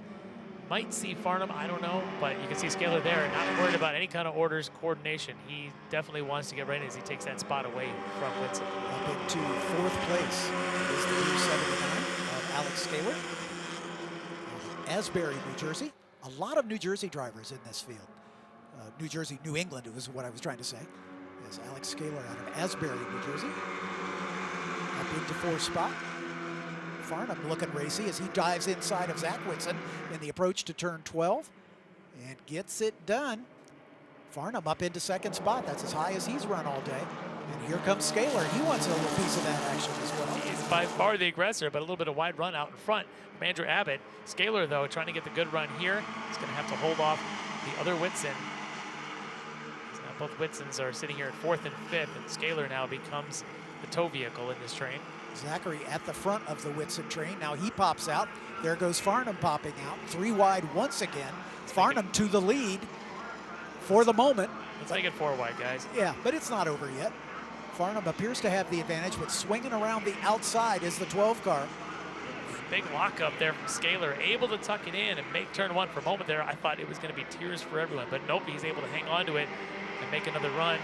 might see Farnham, I don't know, but you can see Scaler there, not worried about any kind of orders, coordination. He definitely wants to get right in as he takes that spot away from Whitson. Up into 4th place is the number 79 of Alex Scaler. Asbury, New Jersey. A lot of New Jersey drivers in this field. New Jersey, New England, it was what I was trying to say. As Alex Scaler out of Asbury, New Jersey. Up into 4th spot. Farnham looking racy as he dives inside of Zach Whitson in the approach to turn 12 and gets it done. Farnham up into 2nd spot. That's as high as he's run all day. And here comes Scaler. He wants a little piece of that action as well. He's by far the aggressor, but a little bit of wide run out in front from Andrew Abbott. Scaler, though, trying to get the good run here. He's going to have to hold off the other Whitson. Now both Whitsons are sitting here at 4th and 5th, and Scaler now becomes the tow vehicle in this train. Zachary at the front of the Whitson train. Now he pops out. There goes Farnham popping out. 3 wide once again. Farnham to the lead for the moment. Let's make it 4 wide, guys. Yeah, but it's not over yet. Farnham appears to have the advantage, but swinging around the outside is the 12 car. Big lockup there from Scaler, able to tuck it in and make turn 1 for a moment there. I thought it was going to be tears for everyone, but nope, he's able to hang on to it and make another run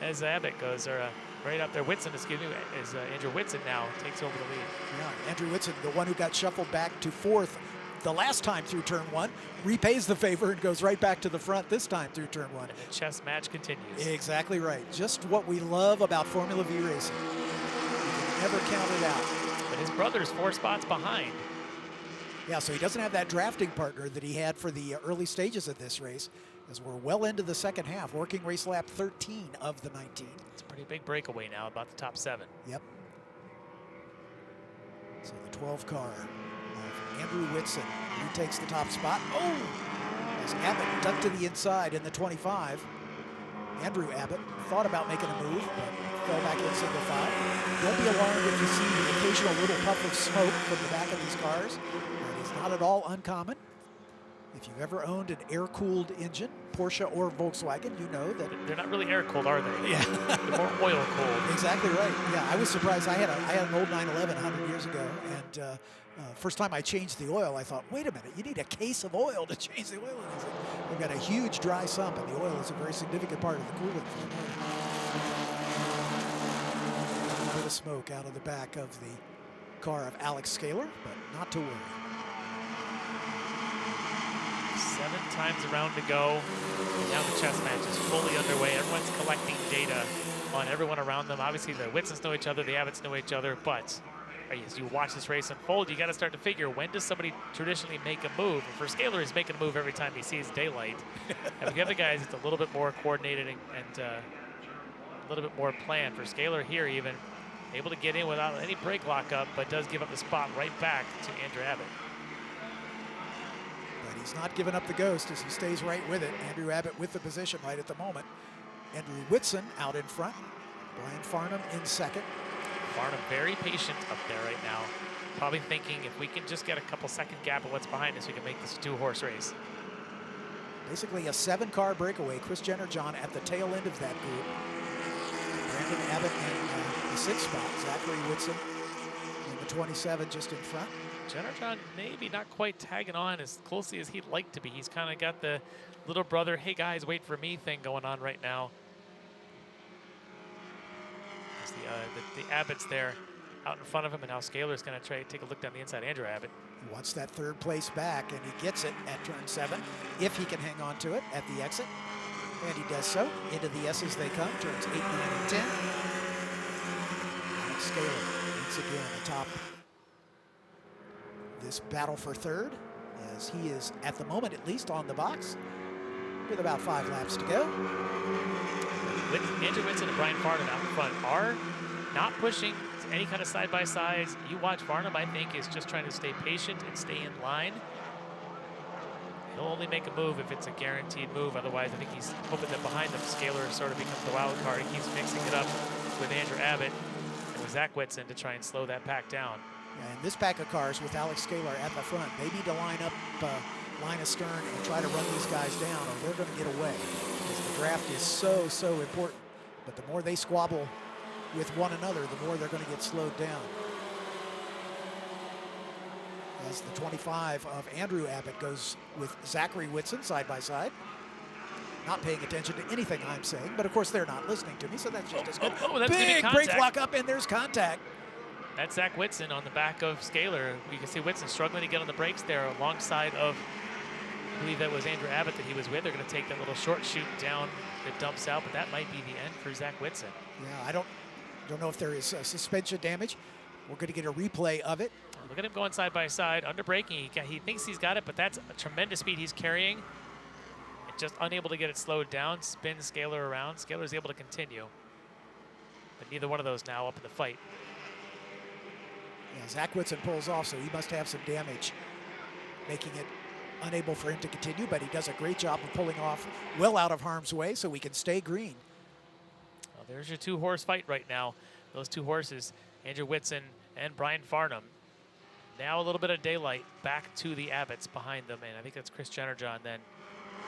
as Abbott goes, or right up there, Whitson, excuse me, as Andrew Whitson now takes over the lead. Yeah, Andrew Whitson, the one who got shuffled back to 4th the last time through turn 1, repays the favor and goes right back to the front this time through turn 1. And the chess match continues. Exactly right. Just what we love about Formula V racing. You can never count it out. But his brother's 4 spots behind. Yeah, so he doesn't have that drafting partner that he had for the early stages of this race, as we're well into the 2nd half, working race lap 13 of the 19. It's a pretty big breakaway now, about the top 7. Yep. So the 12 car of Andrew Whitson, who takes the top spot. Oh! As Abbott ducked to the inside in the 25. Andrew Abbott thought about making a move, but fell back in single file. Don't be alarmed if you see the occasional little puff of smoke from the back of these cars. It is not at all uncommon. If you've ever owned an air-cooled engine, Porsche or Volkswagen, you know that they're not really air-cooled, are they? Yeah. They're more oil-cooled. Exactly right. Yeah, I was surprised. I had an old 911 100 years ago, and first time I changed the oil, I thought, wait a minute, you need a case of oil to change the oil. We've got a huge dry sump, and the oil is a very significant part of the cooling. A little bit of smoke out of the back of the car of Alex Scaler, but not to worry. 7 times around to go. And now the chess match is fully underway. Everyone's collecting data on everyone around them. Obviously, the Whitsons know each other, the Abbotts know each other, but as you watch this race unfold, you got to start to figure, when does somebody traditionally make a move? And for Scaler, he's making a move every time he sees daylight. And with the other guys, it's a little bit more coordinated and a little bit more planned. For Scaler here, even able to get in without any brake lockup, but does give up the spot right back to Andrew Abbott. But he's not giving up the ghost as he stays right with it. Andrew Abbott with the position right at the moment. Andrew Whitson out in front. Brian Farnham in 2nd. Farnham very patient up there right now. Probably thinking if we can just get a couple second gap of what's behind us, we can make this a 2-horse race. Basically a 7-car breakaway. Chris Jenner-John at the tail end of that group. Brandon Abbott in the 6th spot. Zachary Whitson in the 27 just in front. Jenner-John maybe not quite tagging on as closely as he'd like to be. He's kind of got the little brother, hey guys, wait for me thing going on right now. The Abbotts there out in front of him, and now Scaler's going to try to take a look down the inside. Andrew Abbott. He wants that 3rd place back, and he gets it at turn 7, if he can hang on to it at the exit. And he does so. Into the S's they come, turns 8, 9, and 10. Alex Scaler once again atop this battle for 3rd, as he is, at the moment at least, on the box with about 5 laps to go. Andrew Whitson and Brian Farnham out in front are not pushing any kind of side-by-sides. You watch Farnham, I think, is just trying to stay patient and stay in line. He'll only make a move if it's a guaranteed move. Otherwise, I think he's hoping that behind him, Scaler sort of becomes the wild card. He keeps mixing it up with Andrew Abbott and with Zach Whitson to try and slow that pack down. And this pack of cars with Alex Scaler at the front, they need to line up line astern and try to run these guys down, or they're going to get away. Because the draft is so, so important. But the more they squabble with one another, the more they're going to get slowed down. as the 25 of Andrew Abbott goes with Zachary Whitson side by side. Not paying attention to anything I'm saying, but of course they're not listening to me, so that's just as good. That's Big gonna be brake contact. lock up, and there's contact. That's Zach Whitson on the back of Scaler. You can see Whitson struggling to get on the brakes there alongside of, I believe that was Andrew Abbott that he was with. They're going to take that little short shoot down that dumps out, but that might be the end for Zach Whitson. Yeah, I don't know if there is suspension damage. We're going to get a replay of it. Look at him going side by side, under braking. He thinks he's got it, but that's a tremendous speed he's carrying. Just unable to get it slowed down, spins Scaler around. Scaler's able to continue, but neither one of those now up in the fight. Yeah, Zach Whitson pulls off, so he must have some damage, making it unable for him to continue, but he does a great job of pulling off well out of harm's way so we can stay green. Well, there's your two-horse fight right now. Those two horses, Andrew Whitson and Brian Farnham. Now a little bit of daylight back to the Abbotts behind them, and I think that's Chris Jennerjohn then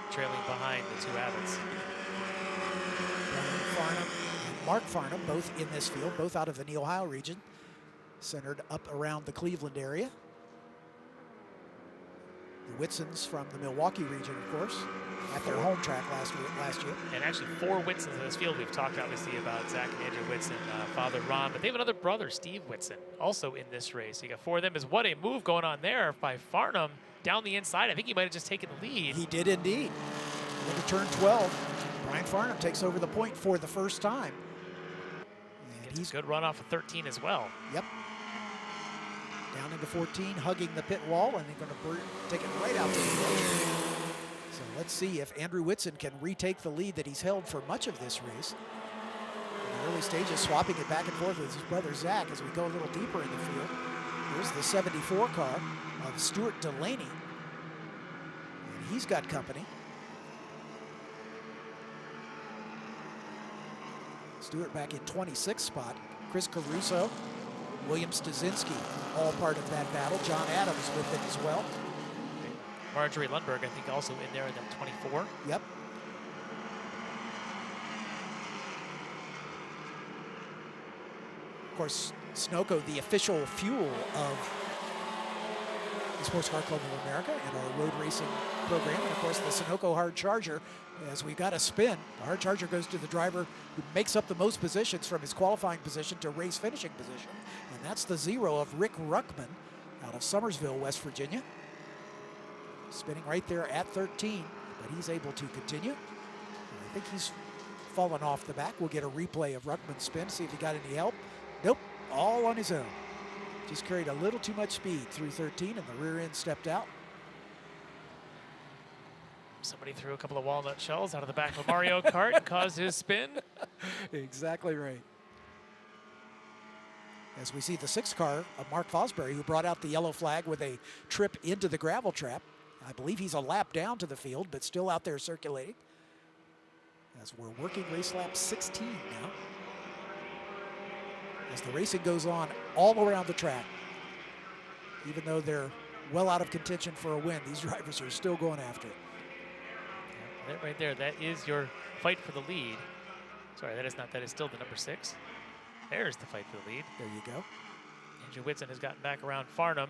trailing behind the two Abbotts. Brian Farnham and Mark Farnham, both in this field, both out of the Ohio region, centered up around the Cleveland area. The Whitsons from the Milwaukee region, of course, at their home track last year. And actually 4 Whitsons in this field. We've talked obviously about Zach and Andrew Whitson, father Ron, but they have another brother, Steve Whitson, also in this race. You got 4 of them. What a move going on there by Farnham down the inside. I think he might have just taken the lead. He did indeed. Into turn 12, Brian Farnham takes over the point for the first time. And He's a good run off of 13 as well. Yep. Down into 14, hugging the pit wall, and they're going to take it right out to the edge. So let's see if Andrew Whitson can retake the lead that he's held for much of this race. In the early stages, swapping it back and forth with his brother Zach as we go a little deeper in the field. Here's the 74 car of Stuart Delaney, and he's got company. Stuart back in 26th spot. Chris Caruso, William Stasinski, all part of that battle. John Adams with it as well. Marjorie Lundberg, I think, also in there in that 24. Yep. Of course, Sunoco, the official fuel of the Sports Car Club of America and our road racing program. And of course, the Sunoco Hard Charger, as we got a spin, the Hard Charger goes to the driver who makes up the most positions from his qualifying position to race finishing position. And that's the 0 of Rick Ruckman out of Summersville, West Virginia. Spinning right there at 13, but he's able to continue. I think he's fallen off the back. We'll get a replay of Ruckman's spin, see if he got any help. Nope, all on his own. Just carried a little too much speed through 13, and the rear end stepped out. Somebody threw a couple of walnut shells out of the back of a Mario Kart and caused his spin. Exactly right. As we see the 6th car of Mark Fosbury, who brought out the yellow flag with a trip into the gravel trap. I believe he's a lap down to the field, but still out there circulating. As we're working race lap 16 now. As the racing goes on all around the track. Even though they're well out of contention for a win, these drivers are still going after it. That right there, that is your fight for the lead. Sorry, that is not, that is still the number 6. There's the fight for the lead. There you go. Andrew Whitson has gotten back around Farnham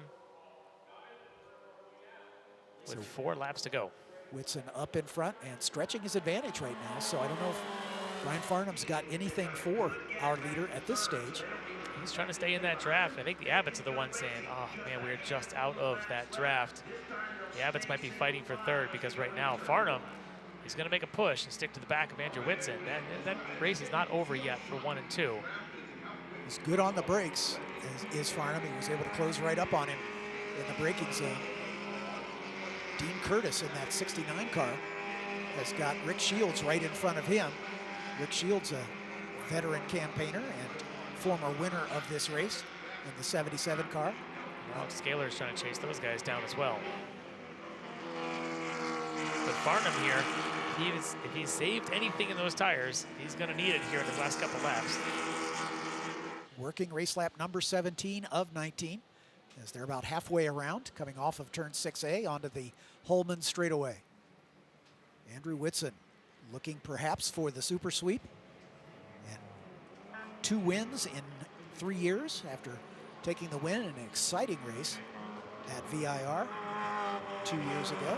with 4 laps to go. Whitson up in front and stretching his advantage right now, so I don't know if Brian Farnham's got anything for our leader at this stage. He's trying to stay in that draft. I think the Abbotts are the ones saying, oh man, we're just out of that draft. The Abbotts might be fighting for 3rd because right now Farnham is going to make a push and stick to the back of Andrew Whitson. That race is not over yet for 1 and 2. He's good on the brakes, is Farnham. He was able to close right up on him in the braking zone. Dean Curtis in that 69 car has got Rick Shields right in front of him. Rick Shields, a veteran campaigner and former winner of this race in the 77 car. Alex Scaler is trying to chase those guys down as well. But Farnham here, if he's saved anything in those tires, he's going to need it here in his last couple laps. Working race lap number 17 of 19 as they're about halfway around, coming off of turn 6A onto the Holman straightaway. Andrew Whitson looking perhaps for the super sweep. And 2 wins in 3 years after taking the win in an exciting race at VIR 2 years ago.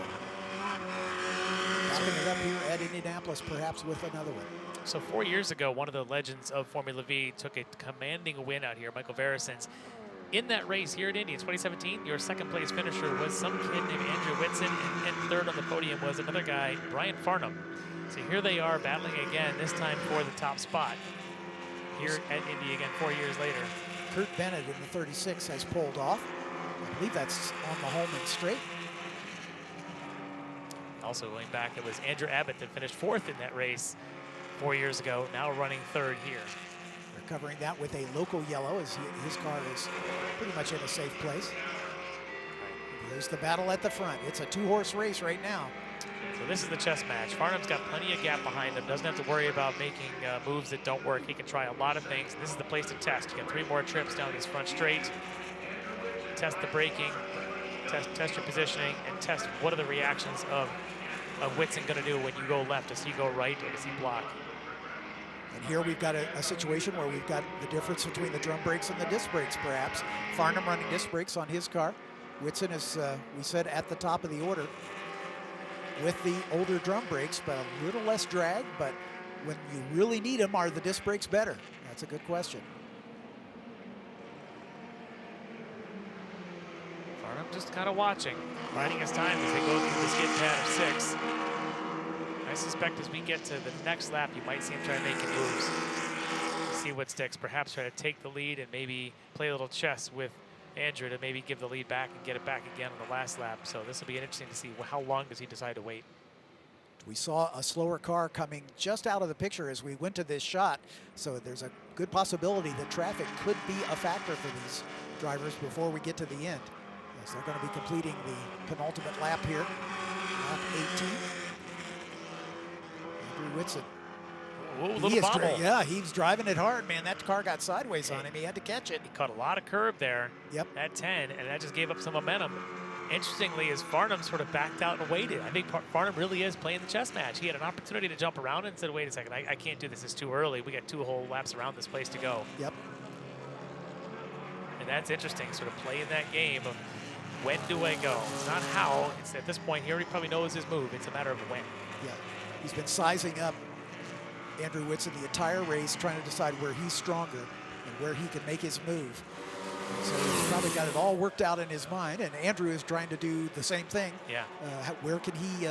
Wrapping it up here at Indianapolis, perhaps with another one. So 4 years ago, one of the legends of Formula V took a commanding win out here, Michael Verisens. In that race here at Indy in 2017, your second place finisher was some kid named Andrew Whitson, and third on the podium was another guy, Brian Farnham. So here they are battling again, this time for the top spot here at Indy again 4 years later. Kurt Bennett in the 36 has pulled off. I believe that's on the home and straight. Also going back, it was Andrew Abbott that finished fourth in that race 4 years ago, now running third here. They're covering that with a local yellow as his car is pretty much in a safe place. Here's the battle at the front. It's a two-horse race right now. So this is the chess match. Farnham's got plenty of gap behind him, doesn't have to worry about making moves that don't work. He can try a lot of things. This is the place to test. You get 3 more trips down this front straight. Test the braking, test your positioning, and test what are the reactions of Whitson going to do when you go left. Does he go right or does he block? And here we've got a situation where we've got the difference between the drum brakes and the disc brakes, perhaps. Farnham running disc brakes on his car. Whitson is, we said, at the top of the order with the older drum brakes, but a little less drag. But when you really need them, are the disc brakes better? That's a good question. Farnham just kind of watching, biding his time as they go through the skid pad of 6. I suspect as we get to the next lap, you might see him try making moves to see what sticks. Perhaps try to take the lead and maybe play a little chess with Andrew to maybe give the lead back and get it back again on the last lap. So this will be interesting to see how long does he decide to wait. We saw a slower car coming just out of the picture as we went to this shot. So there's a good possibility that traffic could be a factor for these drivers before we get to the end. As they're going to be completing the penultimate lap here, lap 18. Andrew Whitson. Ooh, little bobble. Yeah, he's driving it hard, man. That car got sideways on him. He had to catch it. He caught a lot of curb there at 10, and that just gave up some momentum. Interestingly, as Farnham sort of backed out and waited, I think Farnham really is playing the chess match. He had an opportunity to jump around and said, wait a second, I can't do this. It's too early. We got 2 whole laps around this place to go. Yep. And that's interesting, sort of playing that game of when do I go? It's not how. It's at this point, he already probably knows his move. It's a matter of when. Yeah. He's been sizing up Andrew Whitson the entire race, trying to decide where he's stronger and where he can make his move. And so he's probably got it all worked out in his mind, and Andrew is trying to do the same thing. Yeah. Where can he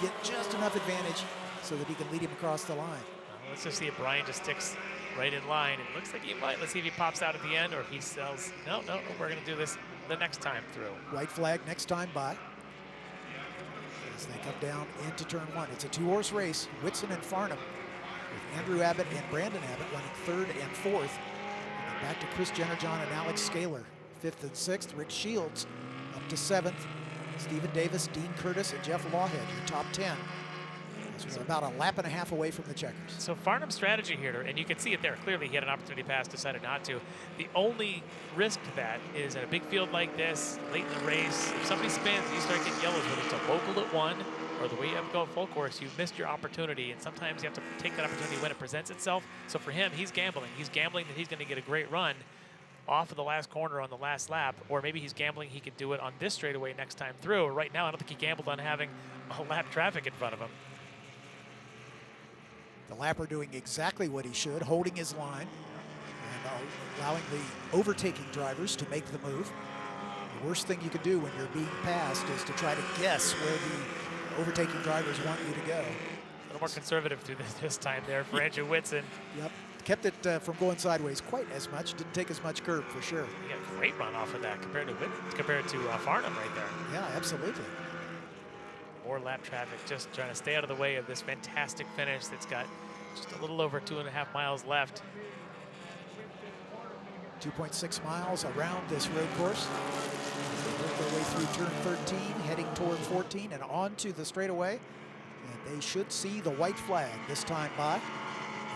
get just enough advantage so that he can lead him across the line? Let's just see if Brian just sticks right in line. It looks like he might. Let's see if he pops out at the end or if he sells. No, we're going to do this the next time through. White flag next time by. As they come down into turn 1. It's a 2-horse race. Whitson and Farnham, with Andrew Abbott and Brandon Abbott running 3rd and 4th. And then back to Chris Jennerjohn and Alex Scaler, 5th and 6th. Rick Shields up to 7th. Stephen Davis, Dean Curtis, and Jeff Lawhead, your top 10. This was about a lap and a half away from the checkers. So Farnham's strategy here, and you can see it there, clearly he had an opportunity to pass, decided not to. The only risk to that is in a big field like this, late in the race, if somebody spins, you start getting yellows, whether it's a local at 1 or the way you have to go full course, you've missed your opportunity, and sometimes you have to take that opportunity when it presents itself. So for him, he's gambling. He's gambling that he's going to get a great run off of the last corner on the last lap, or maybe he's gambling he can do it on this straightaway next time through. Right now, I don't think he gambled on having a lap traffic in front of him. The lapper doing exactly what he should, holding his line and allowing the overtaking drivers to make the move. The worst thing you can do when you're being passed is to try to guess where the overtaking drivers want you to go. A little more conservative through this time there for Andrew Whitson. Yep, kept it from going sideways quite as much. Didn't take as much curb for sure. He got a great run off of that compared to Farnham right there. Yeah, absolutely. More lap traffic, just trying to stay out of the way of this fantastic finish that's got just a little over 2.5 miles left. 2.6 miles around this road course. They work their way through turn 13, heading toward 14 and on to the straightaway. And they should see the white flag this time by.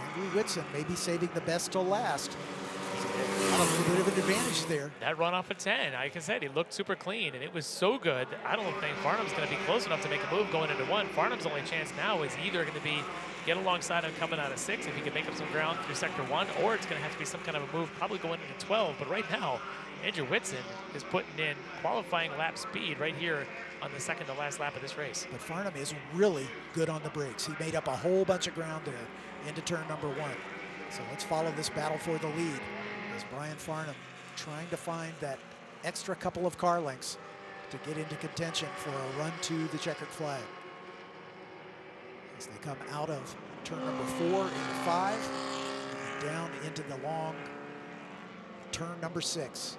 Andrew Whitson maybe saving the best till last. Got a little bit of an advantage there. That run off at 10, like I said, he looked super clean, and it was so good that I don't think Farnham's going to be close enough to make a move going into 1. Farnham's only chance now is either going to be get alongside him coming out of 6 if he can make up some ground through sector 1, or it's going to have to be some kind of a move probably going into 12. But right now, Andrew Whitson is putting in qualifying lap speed right here on the second to last lap of this race. But Farnham is really good on the brakes. He made up a whole bunch of ground there into turn number 1. So let's follow this battle for the lead as Brian Farnham trying to find that extra couple of car lengths to get into contention for a run to the checkered flag. As they come out of turn number 4 into 5, and down into the long turn number 6.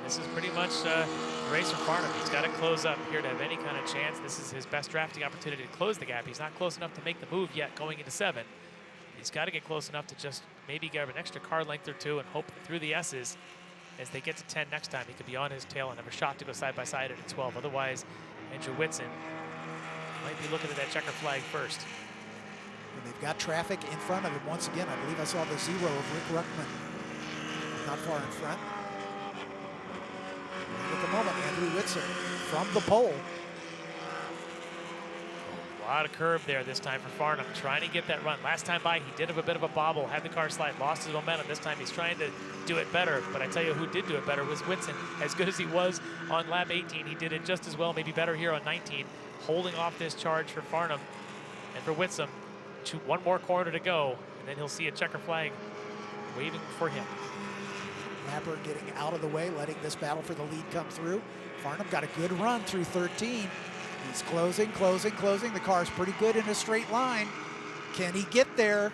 This is pretty much a race for Farnham. He's got to close up here to have any kind of chance. This is his best drafting opportunity to close the gap. He's not close enough to make the move yet going into 7. He's got to get close enough to just maybe grab an extra car length or 2 and hope that through the S's, as they get to 10 next time, he could be on his tail and have a shot to go side by side at 12. Otherwise, Andrew Whitson might be looking at that checker flag first. And they've got traffic in front of him once again. I believe I saw the 0 of Rick Ruckman not far in front. And at the moment, Andrew Whitson from the pole. A lot of curve there this time for Farnham, trying to get that run. Last time by, he did have a bit of a bobble, had the car slide, lost his momentum. This time he's trying to do it better, but I tell you who did do it better was Whitson. As good as he was on lap 18, he did it just as well, maybe better here on 19, holding off this charge for Farnham. And for Whitson, one more corner to go, and then he'll see a checker flag waving for him. Lapper getting out of the way, letting this battle for the lead come through. Farnham got a good run through 13. He's closing. The car's pretty good in a straight line. Can he get there?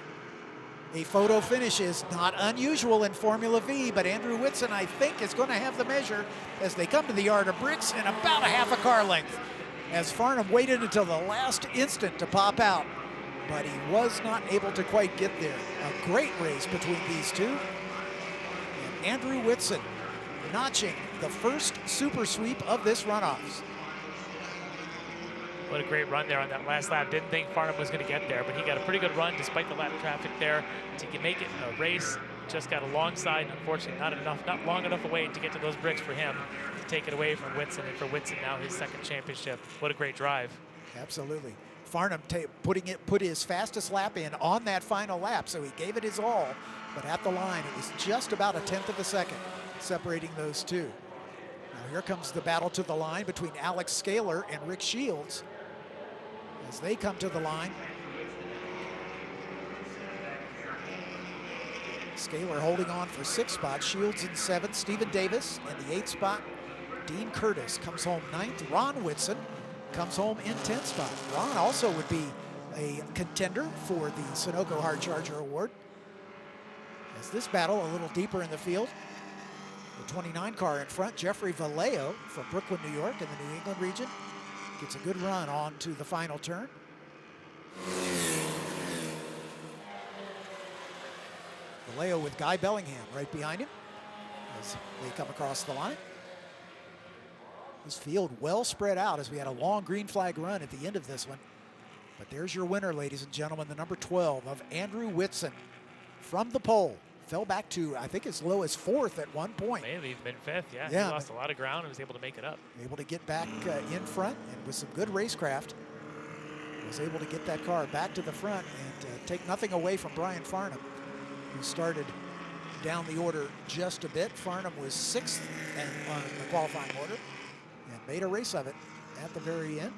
A photo finish is not unusual in Formula V, but Andrew Whitson, I think, is going to have the measure as they come to the yard of bricks in about a half a car length. As Farnham waited until the last instant to pop out, but he was not able to quite get there. A great race between these two. And Andrew Whitson notching the first super sweep of this runoffs. What a great run there on that last lap. Didn't think Farnham was going to get there, but he got a pretty good run despite the lap traffic there to make it a race. Just got alongside, unfortunately not long enough away to get to those bricks for him to take it away from Whitson, and for Whitson now his second championship. What a great drive. Absolutely. Farnham put his fastest lap in on that final lap, so he gave it his all, but at the line it was just about a 1/10 of a second separating those two. Now here comes the battle to the line between Alex Scaler and Rick Shields as they come to the line. Scaler holding on for 6th spot, Shields in 7th, Stephen Davis in the 8th spot. Dean Curtis comes home 9th, Ron Whitson comes home in 10th spot. Ron also would be a contender for the Sunoco Hard Charger Award. As this battle a little deeper in the field, the 29 car in front, Jeffrey Vallejo from Brooklyn, New York in the New England region, gets a good run on to the final turn. Vallejo with Guy Bellingham right behind him as they come across the line. This field well spread out as we had a long green flag run at the end of this one. But there's your winner, ladies and gentlemen, the number 12 of Andrew Whitson from the pole. Fell back to, I think, as low as 4th at one point. May have even been 5th, yeah. He lost a lot of ground and was able to make it up. Able to get back in front, and with some good racecraft, was able to get that car back to the front and take nothing away from Brian Farnham, who started down the order just a bit. Farnham was 6th on the qualifying order and made a race of it at the very end.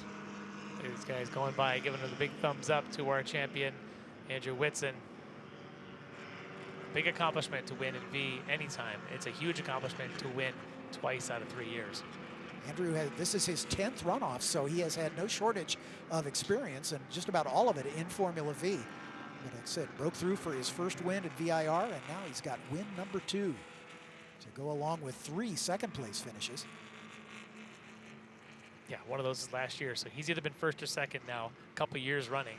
These guys going by, giving the big thumbs up to our champion, Andrew Whitson. Big accomplishment to win in V anytime. It's a huge accomplishment to win twice out of 3 years. Andrew, this is his 10th runoff, so he has had no shortage of experience, and just about all of it in Formula V. But like I said, broke through for his first win at VIR, and now he's got win number 2 to go along with 3 second-place finishes. Yeah, one of those is last year, so he's either been 1st or 2nd now, a couple years running.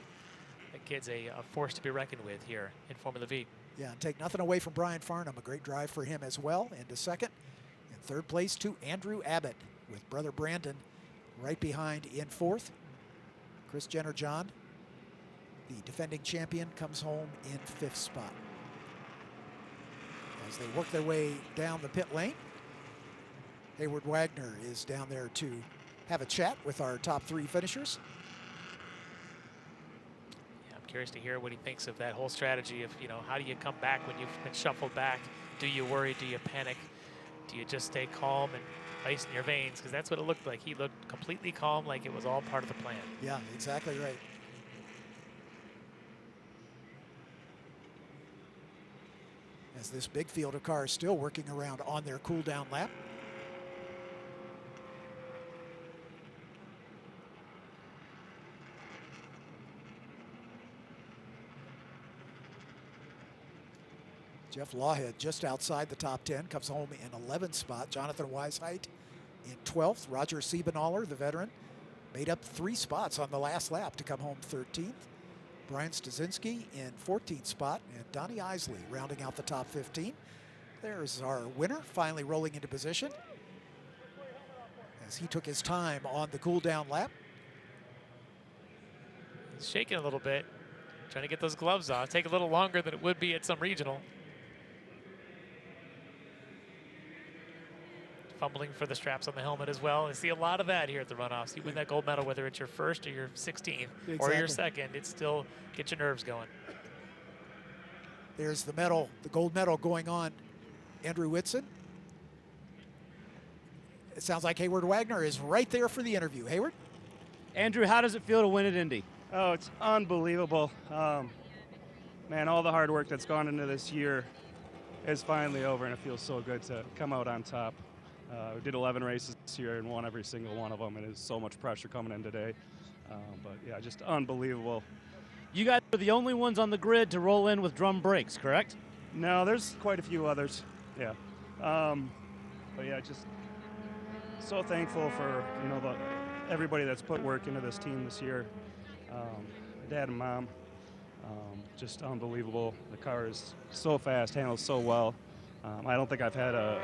That kid's a force to be reckoned with here in Formula V. Yeah, and take nothing away from Brian Farnham. A great drive for him as well into 2nd. And 3rd place to Andrew Abbott, with brother Brandon right behind in 4th. Chris Jenner-John, the defending champion, comes home in 5th spot. As they work their way down the pit lane, Hayward Wagner is down there to have a chat with our top 3 finishers. Yeah, I'm curious to hear what he thinks of that whole strategy of, you know, how do you come back when you've been shuffled back? Do you worry? Do you panic? Do you just stay calm and ice in your veins? Because that's what it looked like. He looked completely calm, like it was all part of the plan. Yeah, exactly right. As this big field of cars still working around on their cool down lap. Jeff Lawhead just outside the top 10, comes home in 11th spot. Jonathan Weisheidt in 12th. Roger Siebenaller, the veteran, made up 3 spots on the last lap to come home 13th. Brian Stasinski in 14th spot, and Donnie Isley rounding out the top 15. There's our winner finally rolling into position as he took his time on the cool down lap. He's shaking a little bit, trying to get those gloves off. Take a little longer than it would be at some regional. Fumbling for the straps on the helmet as well. I see a lot of that here at the runoffs. You win that gold medal, whether it's your first or your 16th or your second, it still gets your nerves going. There's the medal, the gold medal going on Andrew Whitson. It sounds like Hayward Wagner is right there for the interview. Hayward? Andrew, how does it feel to win at Indy? Oh, it's unbelievable. Man, all the hard work that's gone into this year is finally over, and it feels so good to come out on top. We did 11 races this year and won every single one of them, and there's so much pressure coming in today. But yeah, just unbelievable. You guys are the only ones on the grid to roll in with drum brakes, correct? No, there's quite a few others. Yeah. But yeah, just so thankful for, you know, everybody that's put work into this team this year. Dad and Mom, just unbelievable. The car is so fast, handles so well. I don't think I've had a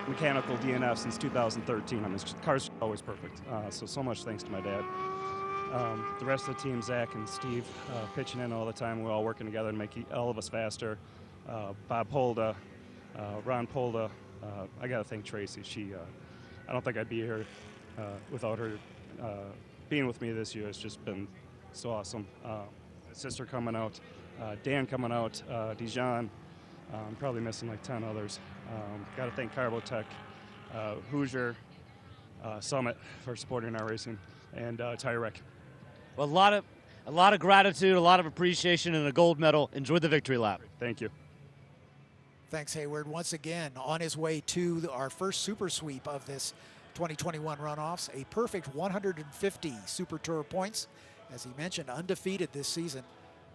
mechanical DNF since 2013. I mean, this car's always perfect. So much thanks to my dad. The rest of the team, Zach and Steve, pitching in all the time. We're all working together to make all of us faster. Bob Polda, Ron Polda. I got to thank Tracy. I don't think I'd be here without her being with me this year. It's just been so awesome. Sister coming out, Dan coming out, Dijon. I'm probably missing like 10 others. Got to thank Carbotech, Hoosier, Summit for supporting our racing, and Tire Wreck. Well, a lot of gratitude, a lot of appreciation, and a gold medal. Enjoy the victory lap. Thank you. Thanks, Hayward. Once again, on his way to our first super sweep of this 2021 runoffs, a perfect 150 Super Tour points. As he mentioned, undefeated this season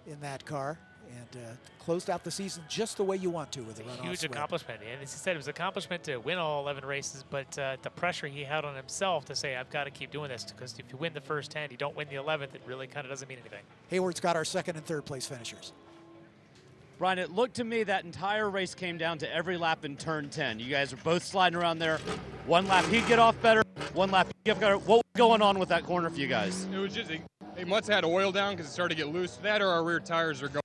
in that car, and closed out the season just the way you want to with the runoffs. Huge accomplishment. And as he said, it was an accomplishment to win all 11 races, but the pressure he had on himself to say, I've got to keep doing this, because if you win the first 10, you don't win the 11th, it really kind of doesn't mean anything. Hayward's got our second and third place finishers. Brian, it looked to me that entire race came down to every lap in turn 10. You guys were both sliding around there. One lap he'd get off better, one lap he'd get better. What was going on with that corner for you guys? It was just, they must have had oil down because it started to get loose. That or our rear tires are going.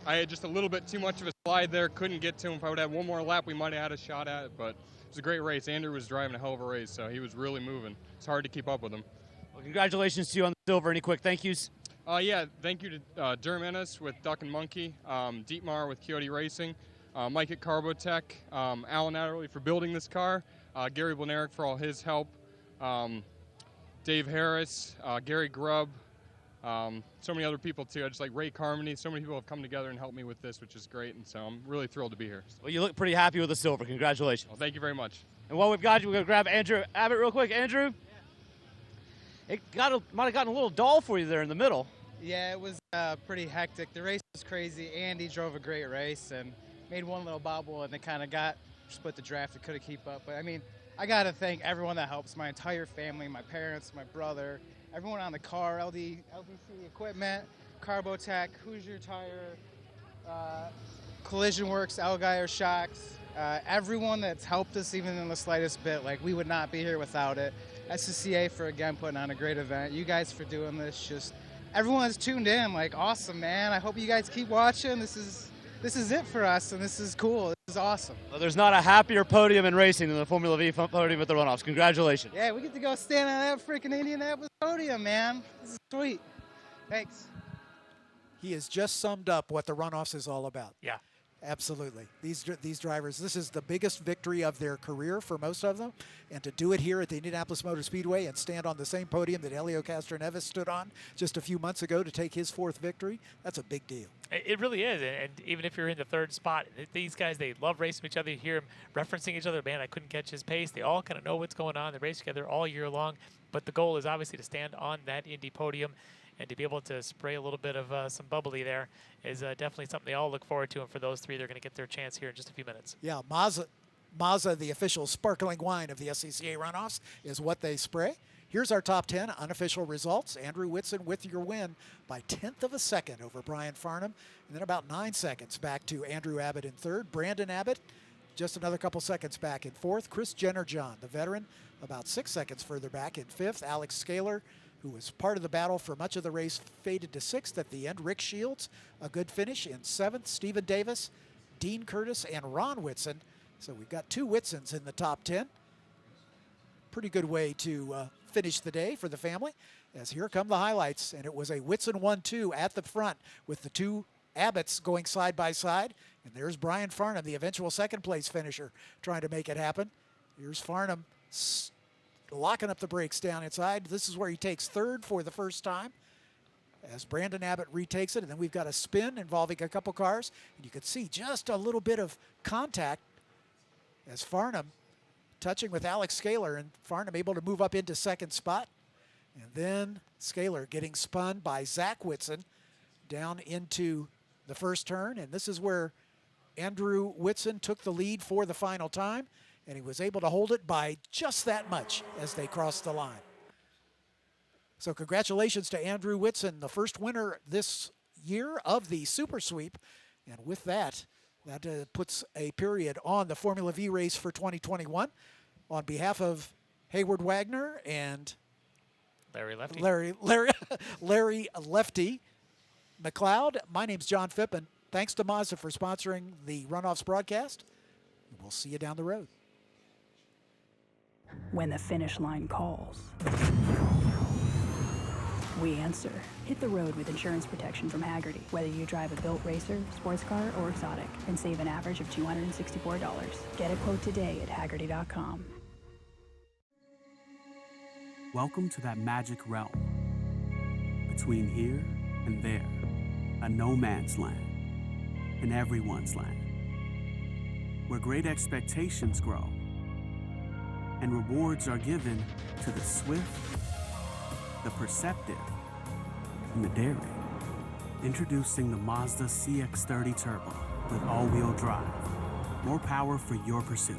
I had just a little bit too much of a slide there, couldn't get to him. If I would have one more lap, we might have had a shot at it, but it was a great race. Andrew was driving a hell of a race, so he was really moving. It's hard to keep up with him. Well, congratulations to you on the silver. Any quick thank yous? Yeah, thank you to Durham Ennis with Duck and Monkey, Dietmar with Coyote Racing, Mike at Carbotech, Alan Adderley for building this car, Gary Blenerick for all his help, Dave Harris, Gary Grubb, so many other people too. I just like Ray Carmody. So many people have come together and helped me with this, which is great, and so I'm really thrilled to be here. Well, you look pretty happy with the silver. Congratulations. Well, thank you very much. And while we've got you, we're going to grab Andrew Abbott real quick. Andrew? It might have gotten a little dull for you there in the middle. Yeah, it was pretty hectic. The race was crazy. Andy drove a great race and made one little bobble, and it kind of got split the draft. It couldn't keep up. But, I mean, I got to thank everyone that helps, my entire family, my parents, my brother, everyone on the car, LDC Equipment, Carbotech, Hoosier Tire, Collision Works, Algeier Shocks, everyone that's helped us even in the slightest bit. Like, we would not be here without it. SCCA for, again, putting on a great event. You guys for doing this. Just everyone that's tuned in. Like, awesome, man. I hope you guys keep watching. This is it for us, and this is cool. This is awesome. Well, there's not a happier podium in racing than the Formula V podium at the runoffs. Congratulations. Yeah, we get to go stand on that freaking Indianapolis podium, man. This is sweet. Thanks. He has just summed up what the runoffs is all about. Yeah. Absolutely. These drivers, this is the biggest victory of their career for most of them. And to do it here at the Indianapolis Motor Speedway and stand on the same podium that Helio Castroneves stood on just a few months ago to take his 4th victory, that's a big deal. It really is. And even if you're in the 3rd spot, these guys, they love racing each other. You hear them referencing each other. Man, I couldn't catch his pace. They all kind of know what's going on. They race together all year long. But the goal is obviously to stand on that Indy podium. And to be able to spray a little bit of some bubbly there is definitely something they all look forward to. And for those 3, they're going to get their chance here in just a few minutes. Yeah, Mazda, the official sparkling wine of the SCCA runoffs, is what they spray. Here's our top 10 unofficial results. Andrew Whitson with your win by 1/10 of a second over Brian Farnham. And then about 9 seconds back to Andrew Abbott in 3rd. Brandon Abbott, just another couple seconds back in 4th. Chris Jenner-John, the veteran, about 6 seconds further back in 5th. Alex Scaler, who was part of the battle for much of the race, faded to 6th at the end. Rick Shields, a good finish in 7th. Stephen Davis, Dean Curtis, and Ron Whitson. So we've got 2 Whitsons in the top 10. Pretty good way to finish the day for the family, as here come the highlights. And it was a Whitson 1-2 at the front with the 2 Abbotts going side by side. And there's Brian Farnham, the eventual 2nd place finisher, trying to make it happen. Here's Farnham locking up the brakes down inside. This is where he takes 3rd for the first time as Brandon Abbott retakes it. And then we've got a spin involving a couple cars. And you can see just a little bit of contact as Farnham touching with Alex Scaler, and Farnham able to move up into 2nd spot. And then Scaler getting spun by Zach Whitson down into the 1st turn. And this is where Andrew Whitson took the lead for the final time. And he was able to hold it by just that much as they crossed the line. So congratulations to Andrew Whitson, the first winner this year of the Super Sweep. And with that, that puts a period on the Formula V race for 2021. On behalf of Hayward Wagner and Larry Lefty. Larry Lefty McLeod, my name's John Phippen. Thanks to Mazda for sponsoring the Runoffs broadcast. We'll see you down the road. When the finish line calls, we answer. Hit the road with insurance protection from Hagerty. Whether you drive a built racer, sports car, or exotic, and save an average of $264. Get a quote today at Hagerty.com. Welcome to that magic realm. Between here and there, a no man's land, and everyone's land. Where great expectations grow, and rewards are given to the swift, the perceptive, and the daring. Introducing the Mazda CX-30 Turbo with all-wheel drive. More power for your pursuit.